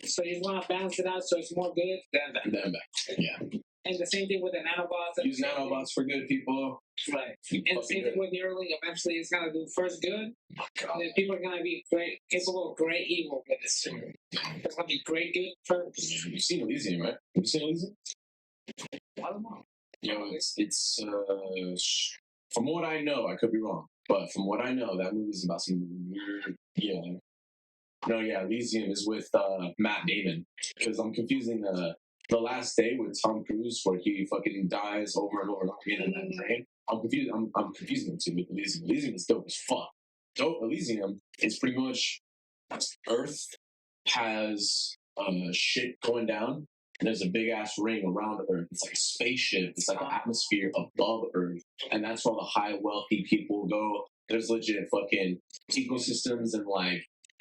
So you just want to balance it out so it's more good than bad. Yeah. And the same thing with the nanobots. Use nanobots for good people. Right. And the same thing with Neuralink. Eventually, it's going to do first good. And then people are going to be capable of great evil with this. There's going to be great good first. You've seen Elysium, right? Have you seen Elysium? I don't know. It's from what I know, I could be wrong, but from what I know, that movie is about some weird, Elysium is with Matt Damon, because I'm confusing the Last Day with Tom Cruise, where he fucking dies over and over and over again in that train. I'm confusing them two with Elysium. Elysium is dope as fuck. Elysium is pretty much Earth has shit going down. And there's a big ass ring around Earth. It's like a spaceship. It's like an atmosphere above Earth, and that's where the high wealthy people go. There's legit fucking ecosystems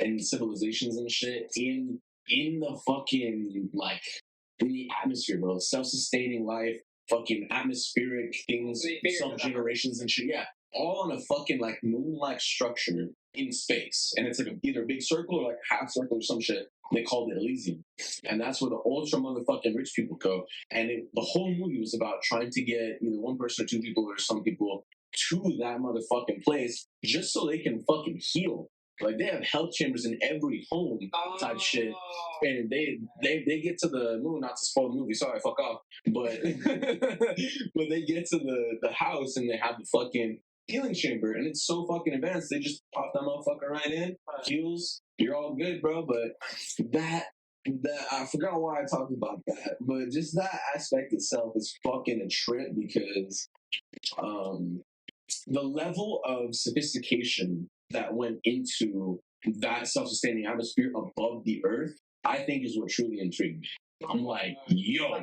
and civilizations and shit in the fucking in the atmosphere, bro. Self-sustaining life, fucking atmospheric things, sub-generations and shit. Yeah, all on a fucking moon-like structure in space, and it's either a big circle or half circle or some shit. They called it Elysium, and that's where the ultra motherfucking rich people go. And the whole movie was about trying to get either one person or two people or some people to that motherfucking place just so they can fucking heal. Like they have health chambers in every home type shit, and they get to the moon. Not to spoil the movie, sorry, fuck off. But but they get to the house and they have the fucking healing chamber, and it's so fucking advanced. They just pop that motherfucker right in, heals. You're all good, bro. But that I forgot why I talked about that, but just that aspect itself is fucking a trip because the level of sophistication that went into that self-sustaining atmosphere above the Earth, I think is what truly intrigued me. I'm like, yo,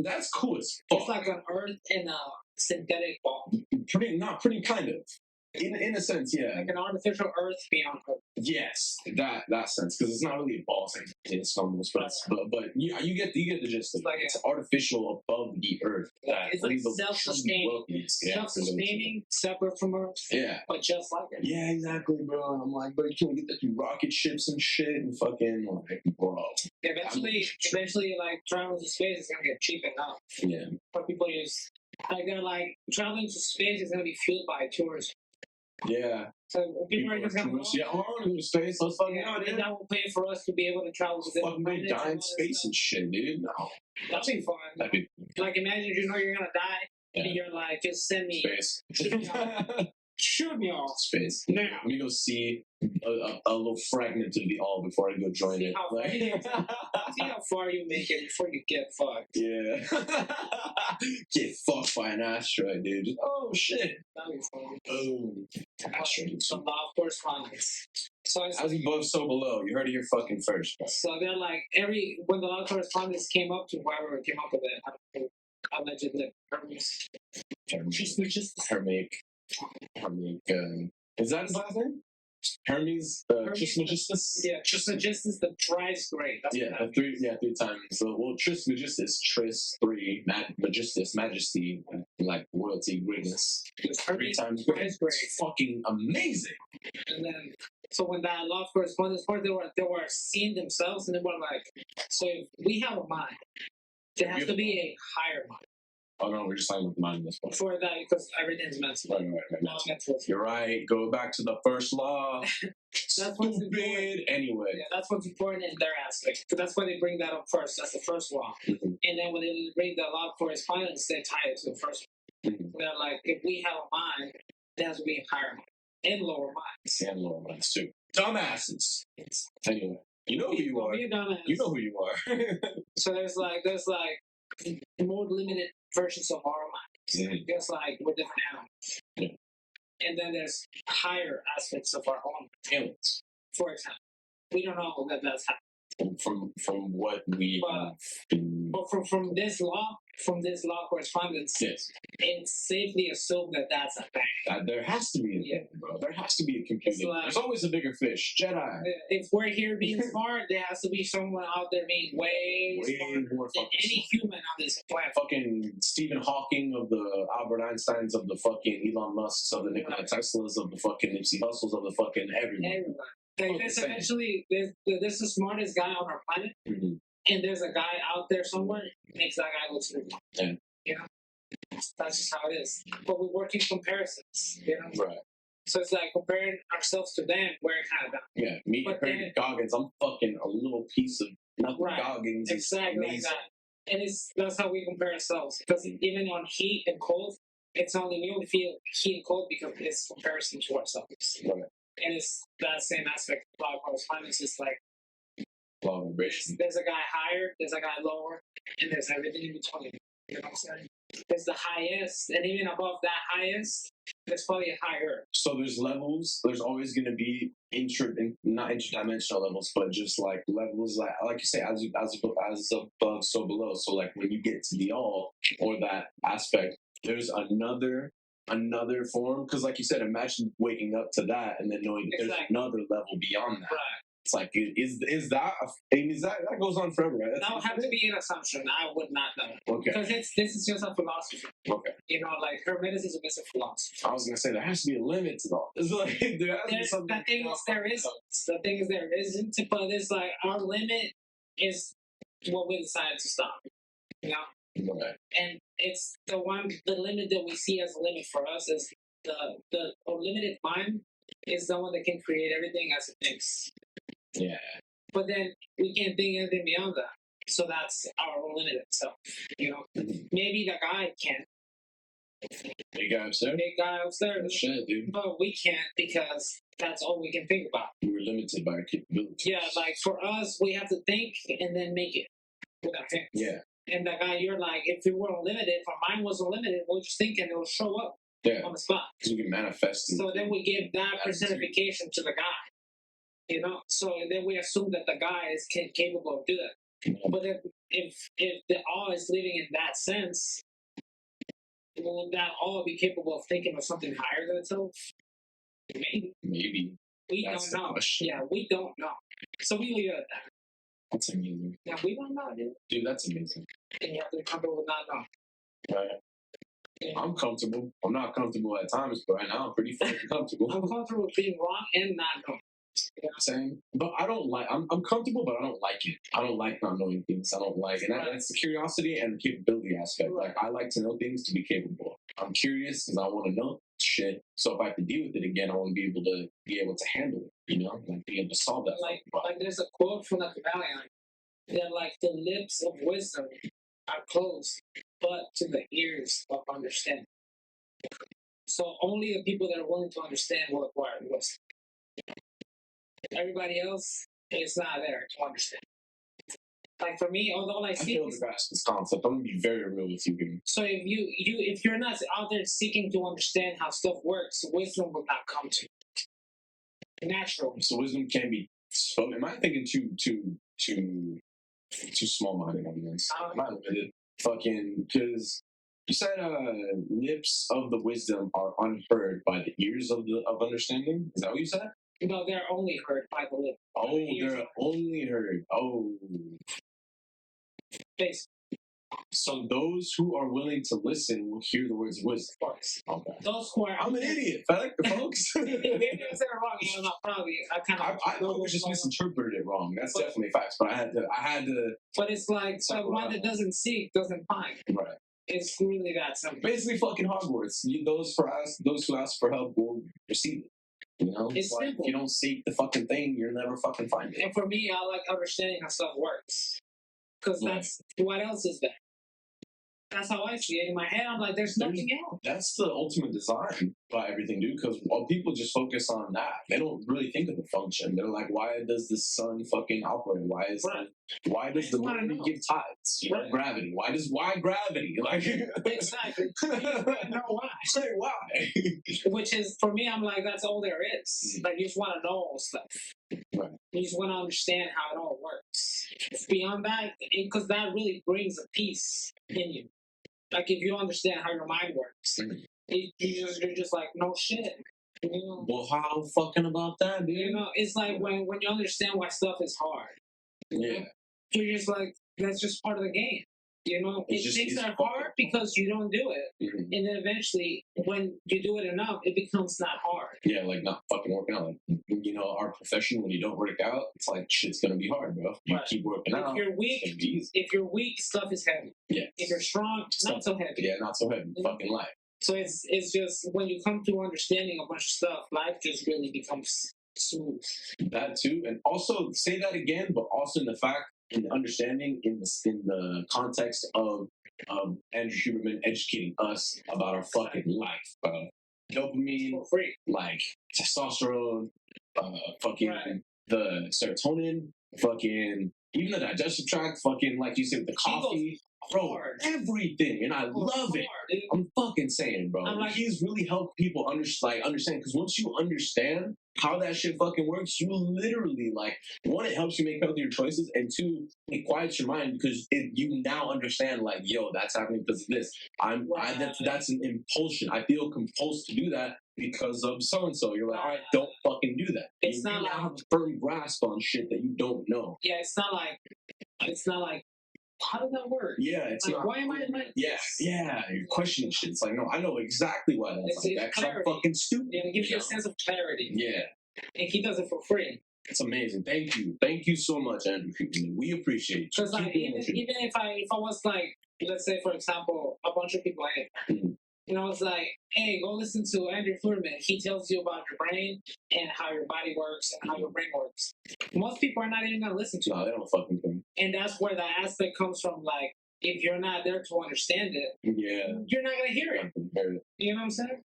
that's cool as fuck. It's like an Earth in a synthetic ball. Pretty kind of. In a sense, yeah. Like an artificial Earth beyond Earth. Yes, that sense, because it's not really a ball thing. It's almost, but yeah, you get the gist of it. It's artificial above the Earth. It's like self-sustaining, separate from Earth. Yeah, but just like it. Yeah, exactly, bro. I'm like, but you can't get the rocket ships and shit and fucking bro. Eventually, traveling to space is gonna get cheap enough. Yeah, but people use traveling to space is gonna be fueled by tourism. Yeah. So people are just gonna go. Yeah, I want to go to space. Let's fucking go, dude. And that will pay for us to be able to travel to different planets. Die in space and shit, dude. No. That'd be fun. Imagine you're gonna die, and you're like, just send me space. Shoot me all. Space. Now. Let me go see a little fragment of the all before I go join it. See how far you make it before you get fucked. Yeah. Get fucked by an asteroid, dude. Oh shit. That'd be fun. Boom. Asteroid. The law of correspondence. So as above, so below. You heard it here fucking first. Bro. So they're like when the law of correspondence came up to whoever came up with it, I don't know, allegedly Hermes Trismegistus. Is that his last name? Hermes Trismegistus? Yeah, Trismegistus, the thrice great. That's three times. So, well, Trismegistus, Tris, three, Magistus, majesty, like royalty, greatness. Three times great. It's fucking amazing. And then, so when that law of correspondence part, they were seeing themselves, and they were like, so if we have a mind, there has to be a higher mind. Oh no, we're just talking about the mind in this point. For that, because everything's mental. Right. You're right. Go back to the first law. That's what's important. Anyway. Yeah, that's what's important in their aspect. So that's why they bring that up first. That's the first law. Mm-hmm. And then when they bring the law of correspondence, they tie it to the first one. Mm-hmm. They're like, if we have a mind, there has to be a higher mind and lower minds. And lower minds too. Dumbasses. Anyway, you know who you are. You know who you are. So there's like more limited versions of our minds. Mm-hmm. Just like we're different animals. Yeah. And then there's higher aspects of our own feelings. For example, we don't know that that's happening. From what we have been... But from this law correspondence, yes, it's safely assumed that that's a thing. There has to be bro. There has to be a computing. Like, there's always a bigger fish. Jedi. If we're here being smart, there has to be someone out there being way more than any human on this planet. Fucking Stephen Hawking of the Albert Einsteins of the fucking Elon Musks of the Nikola Teslas of the fucking Nipsey Hussles of the fucking everyone. Like there's the smartest guy on our planet, mm-hmm. and there's a guy out there somewhere makes that guy look stupid. Yeah. You know? That's just how it is. But we work in comparisons, you know? Right. So it's like comparing ourselves to them, we're kind of down. Yeah, me compared to Goggins, I'm fucking a little piece of nothing. Right. Goggins. Exactly like that. And that's how we compare ourselves. Because even on heat and cold, it's only we only feel heat and cold because it's comparison to ourselves. Right. And it's that same aspect of law of correspondence. It's like law of vibration. There's a guy higher, there's a guy lower, and there's everything in between. You know what I'm saying? There's the highest, and even above that highest, there's probably a higher. So there's levels. There's always going to be not interdimensional levels, but just like levels, like you say, as above, so below. So like when you get to the all or that aspect, there's another form, because like you said, imagine waking up to that and then knowing there's another level beyond that. Right. It's like is that goes on forever, right? That would have to be an assumption. I would not know. Okay. Because this is just a philosophy. Okay. You know, like Hermeticism is a philosophy. I was gonna say there has to be a limit to all. It's like there has to be something. The thing is there isn't, but it's like our limit is what we decide to stop. You know? Okay. And it's the limit that we see as a limit for us is the unlimited mind is the one that can create everything as it thinks. Yeah. But then we can't think anything beyond that. So that's our limited self. You know? Mm-hmm. Maybe the guy can. Big guy upstairs? Big guy upstairs. Shit, dude. But we can't because that's all we can think about. We're limited by our capabilities. Yeah, like for us, we have to think and then make it with our hands. Yeah. And the guy, you're like, if we weren't limited, if our mind wasn't limited, we'll just think and it'll show up on the spot. Because we can manifest. So then we give that personification to the guy. You know? So then we assume that the guy is capable of doing that. Yeah. But if the all is living in that sense, will that all be capable of thinking of something higher than itself? Maybe. We don't know. Yeah, we don't know. So we leave it at that. That's amazing. Yeah, we don't know, dude. Dude, that's amazing. And you have to be comfortable with not knowing. Right. Yeah. I'm comfortable. I'm not comfortable at times, but right now I'm pretty fucking comfortable. I'm comfortable with being wrong and not knowing. You know what I'm saying? But I don't like, I'm comfortable, but I don't like it. I don't like not knowing things. I don't like, and that's the curiosity and the capability aspect. Right. Like, I like to know things to be capable. I'm curious because I want to know shit. So if I have to deal with it again, I want to be able to handle it, you know? Like, be able to solve that. Like there's a quote from the Kybalion that, like, the lips of wisdom are closed, but to the ears of understanding. So only the people that are willing to understand will acquire wisdom. Everybody else is not there to understand. Like for me, all I I see feel is the grasp this concept. I'm gonna be very real with you here. so if you're not out there seeking to understand how stuff works, wisdom will not come to you. Natural. So wisdom can be spoken. Am I thinking too small-minded on this? Am I limited? Fucking, because you said lips of the wisdom are unheard by the ears of understanding. Is that what you said? No, they're only heard by the lip. Oh, they're only heard. Oh. Basically. So those who are willing to listen will hear the words of wisdom. Of course. Okay. Those who are... I'm an idiot, folks. Maybe I said it wrong. I'm not probably. I always just misinterpreted it wrong. That's definitely facts. But I had to. But it's like one that doesn't seek doesn't find. Right. It's really that simple. Basically, fucking Hogwarts. Those who ask for help will receive it. You know, it's like simple. If you don't seek the fucking thing, you'll never fucking find it. And for me, I like understanding how stuff works. Because that's what else is there? That's how I see it in my head. I'm like, there's nothing else. That's the ultimate design by everything, dude. Because people just focus on that. They don't really think of the function. They're like, why does the sun fucking operate? Why does the moon give tides? You know, gravity. Why gravity? Like exactly. You know why? Say why? Which is for me, I'm like, that's all there is. Like you just want to know all stuff. Right. You just want to understand how it all works. Beyond that, because that really brings a peace in you. Like if you understand how your mind works, you're just like, no shit. You know? Well, how fucking about that, dude? You know, it's like when you understand why stuff is hard. Yeah. You're just like, that's just part of the game. You know, things are hard because you don't do it. Mm-hmm. And then eventually, when you do it enough, it becomes not hard. Yeah, like not fucking working out. Like, you know, our profession, when you don't work out, it's like, shit's gonna be hard, bro. You keep working out. If you're weak, stuff is heavy. Yeah. If you're strong, not so heavy. Yeah, not so heavy. Mm-hmm. Fucking life. So it's just, when you come to understanding a bunch of stuff, life just really becomes smooth. That too. And also, say that again, but also in the fact, in understanding in the context of Andrew Huberman educating us about our fucking life, dopamine, like testosterone, fucking the serotonin, fucking even the digestive tract, fucking like you said with the coffee, bro, everything, and I love it. Dude. I'm fucking saying, bro, like, he's really helped people understand because once you understand how that shit fucking works, you literally, like, one, it helps you make healthier choices, and two, it quiets your mind because you now understand, like, yo, that's happening because of this. That's an impulsion. I feel compulsed to do that because of so and so. You're like, all right, don't fucking do that. It's not like have a firm grasp on shit that you don't know. Yeah, it's not like. How does that work? Yeah, it's like, not. Why am I like yeah, you're questioning shit. It's like, no, I know exactly why that's like that. Because I'm fucking stupid. Yeah, it gives you a sense of clarity. Yeah. And he does it for free. It's amazing. Thank you so much, Andrew. We appreciate you. Because like, even if I was like, let's say for example, a bunch of people, you know, it's like, hey, go listen to Andrew Huberman. He tells you about your brain and how your body works and how your brain works. Most people are not even gonna listen to it. No, they don't fucking think. And that's where that aspect comes from. Like, if you're not there to understand it, you're not gonna hear it. You know what I'm saying?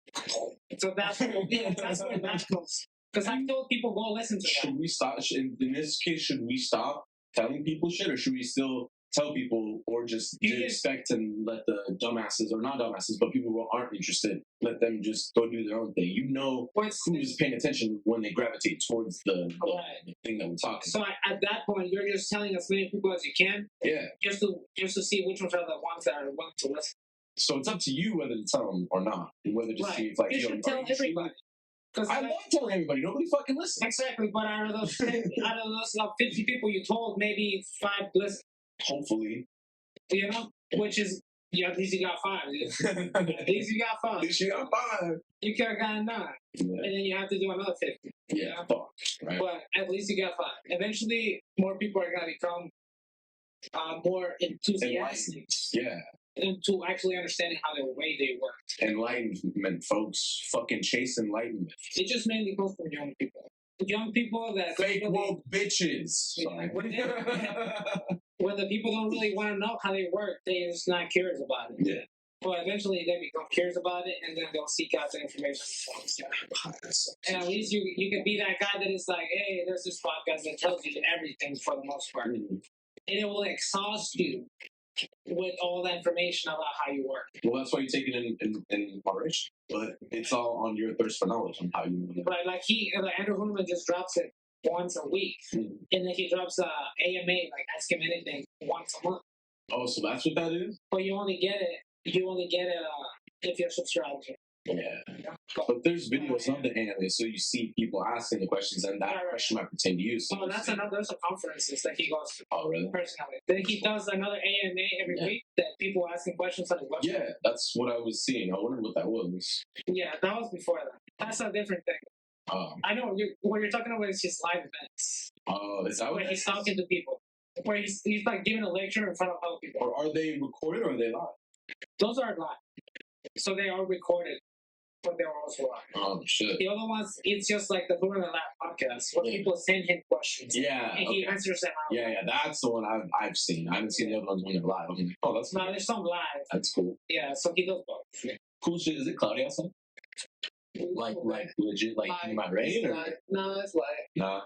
So that's where that comes. Because I told people, go listen to that. Should we stop? In this case, should we stop telling people shit, or should we still tell people, or just expect and let the dumbasses, or not dumbasses, but people who aren't interested, let them just go do their own thing? You know who's paying attention when they gravitate towards the thing that we're talking about. So at that point, you're just telling as many people as you can. Yeah. Just to see which ones are the ones that are willing to listen. So it's up to you whether to tell them or not, and whether to see if like you should tell everybody. Because I love telling everybody. Nobody fucking listens. Exactly, but out of those 50 people you told, maybe 5 listen. Hopefully. You know? Which is, at least you got 5. At least you got 5. At least you got 5. You could have gotten 9. Yeah. And then you have to do another 50. Yeah, fuck. Right. But at least you got 5. Eventually, more people are going to become more enthusiastic. Yeah. Into actually understanding how the way they worked. Enlightenment, folks. Fucking chase enlightenment. It just mainly comes from young people. Young people that fake woke bitches. Yeah, when the people don't really want to know how they work, they're just not curious about it. Yeah. Well, eventually they become curious about it, and then they'll seek out the information themselves. Yeah. And at least you can be that guy that is like, hey, there's this podcast that tells you everything for the most part, and it will exhaust you with all that information about how you work. Well, that's why you take it in moderation. But it's all on your thirst for knowledge and how you. Right, like Andrew Huberman just drops it once a week, and then he drops a AMA, like Ask Him Anything, once a month. Oh, so that's what that is? But you only get it if you're subscribed. Yeah. But there's videos of the anime, so you see people asking the questions, and that question might pertain to you. So there's a conferences that he goes to. Oh, really? Personally. Then he does another AMA every week that people asking questions on his website. Yeah, that's what I was seeing. I wonder what that was. Yeah, that was before that. That's a different thing. I know what you're talking about is his live events. Oh, is that where he's talking to people? Where he's like giving a lecture in front of other people. Or are they recorded or are they live? Those are live. So they are recorded, but they're also live. Oh, shit. The other ones, it's just like the Huberman Lab podcast, where people send him questions. Yeah. And he answers them out. Yeah, that's the one I've seen. I haven't seen the other ones when they're live. I'm like, oh, that's cool. No, there's some live. That's cool. Yeah, so he does both. Cool shit. Is it cloudy outside? Like legit, like in my rain? Or? No, it's light. Nah.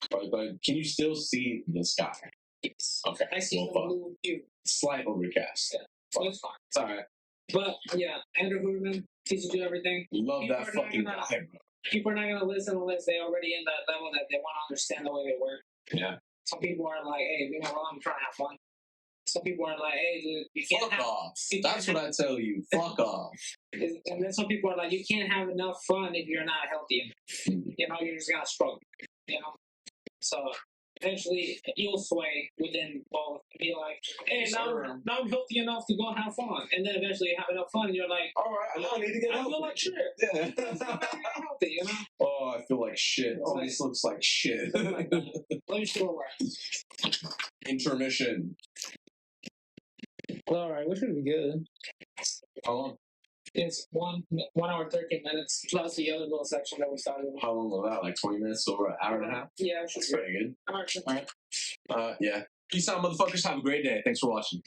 But can you still see the sky? Yes. Okay. I see the blue view. Slight overcast. Yeah. So it's fine. It's alright. But yeah, Andrew Huberman teaches you everything. Love people that fucking guy, bro. People are not gonna listen unless they already in that level that they want to understand the way they work. Yeah. Some people are like, hey, you know what, I'm trying to have fun. Some people are like, hey, dude, you can't fuck off. That's what I tell you. Fuck off. And then some people are like, you can't have enough fun if you're not healthy enough. You know, you're just gonna struggle. You know? So eventually you'll sway within both and be like, hey, now I'm healthy enough to go and have fun. And then eventually you have enough fun and you're like, alright, I need to get healthy. I feel like shit. Yeah. Healthy, you know? Oh, I feel like shit. Oh, this looks like shit. Let me show where. Intermission. Alright, we should be good. How long? It's 1 hour 13 minutes plus the other little section that we started with. How long was that? Like 20 minutes over an hour and a half? Yeah, that's pretty good. Alright. Yeah. Peace out, motherfuckers. Have a great day. Thanks for watching.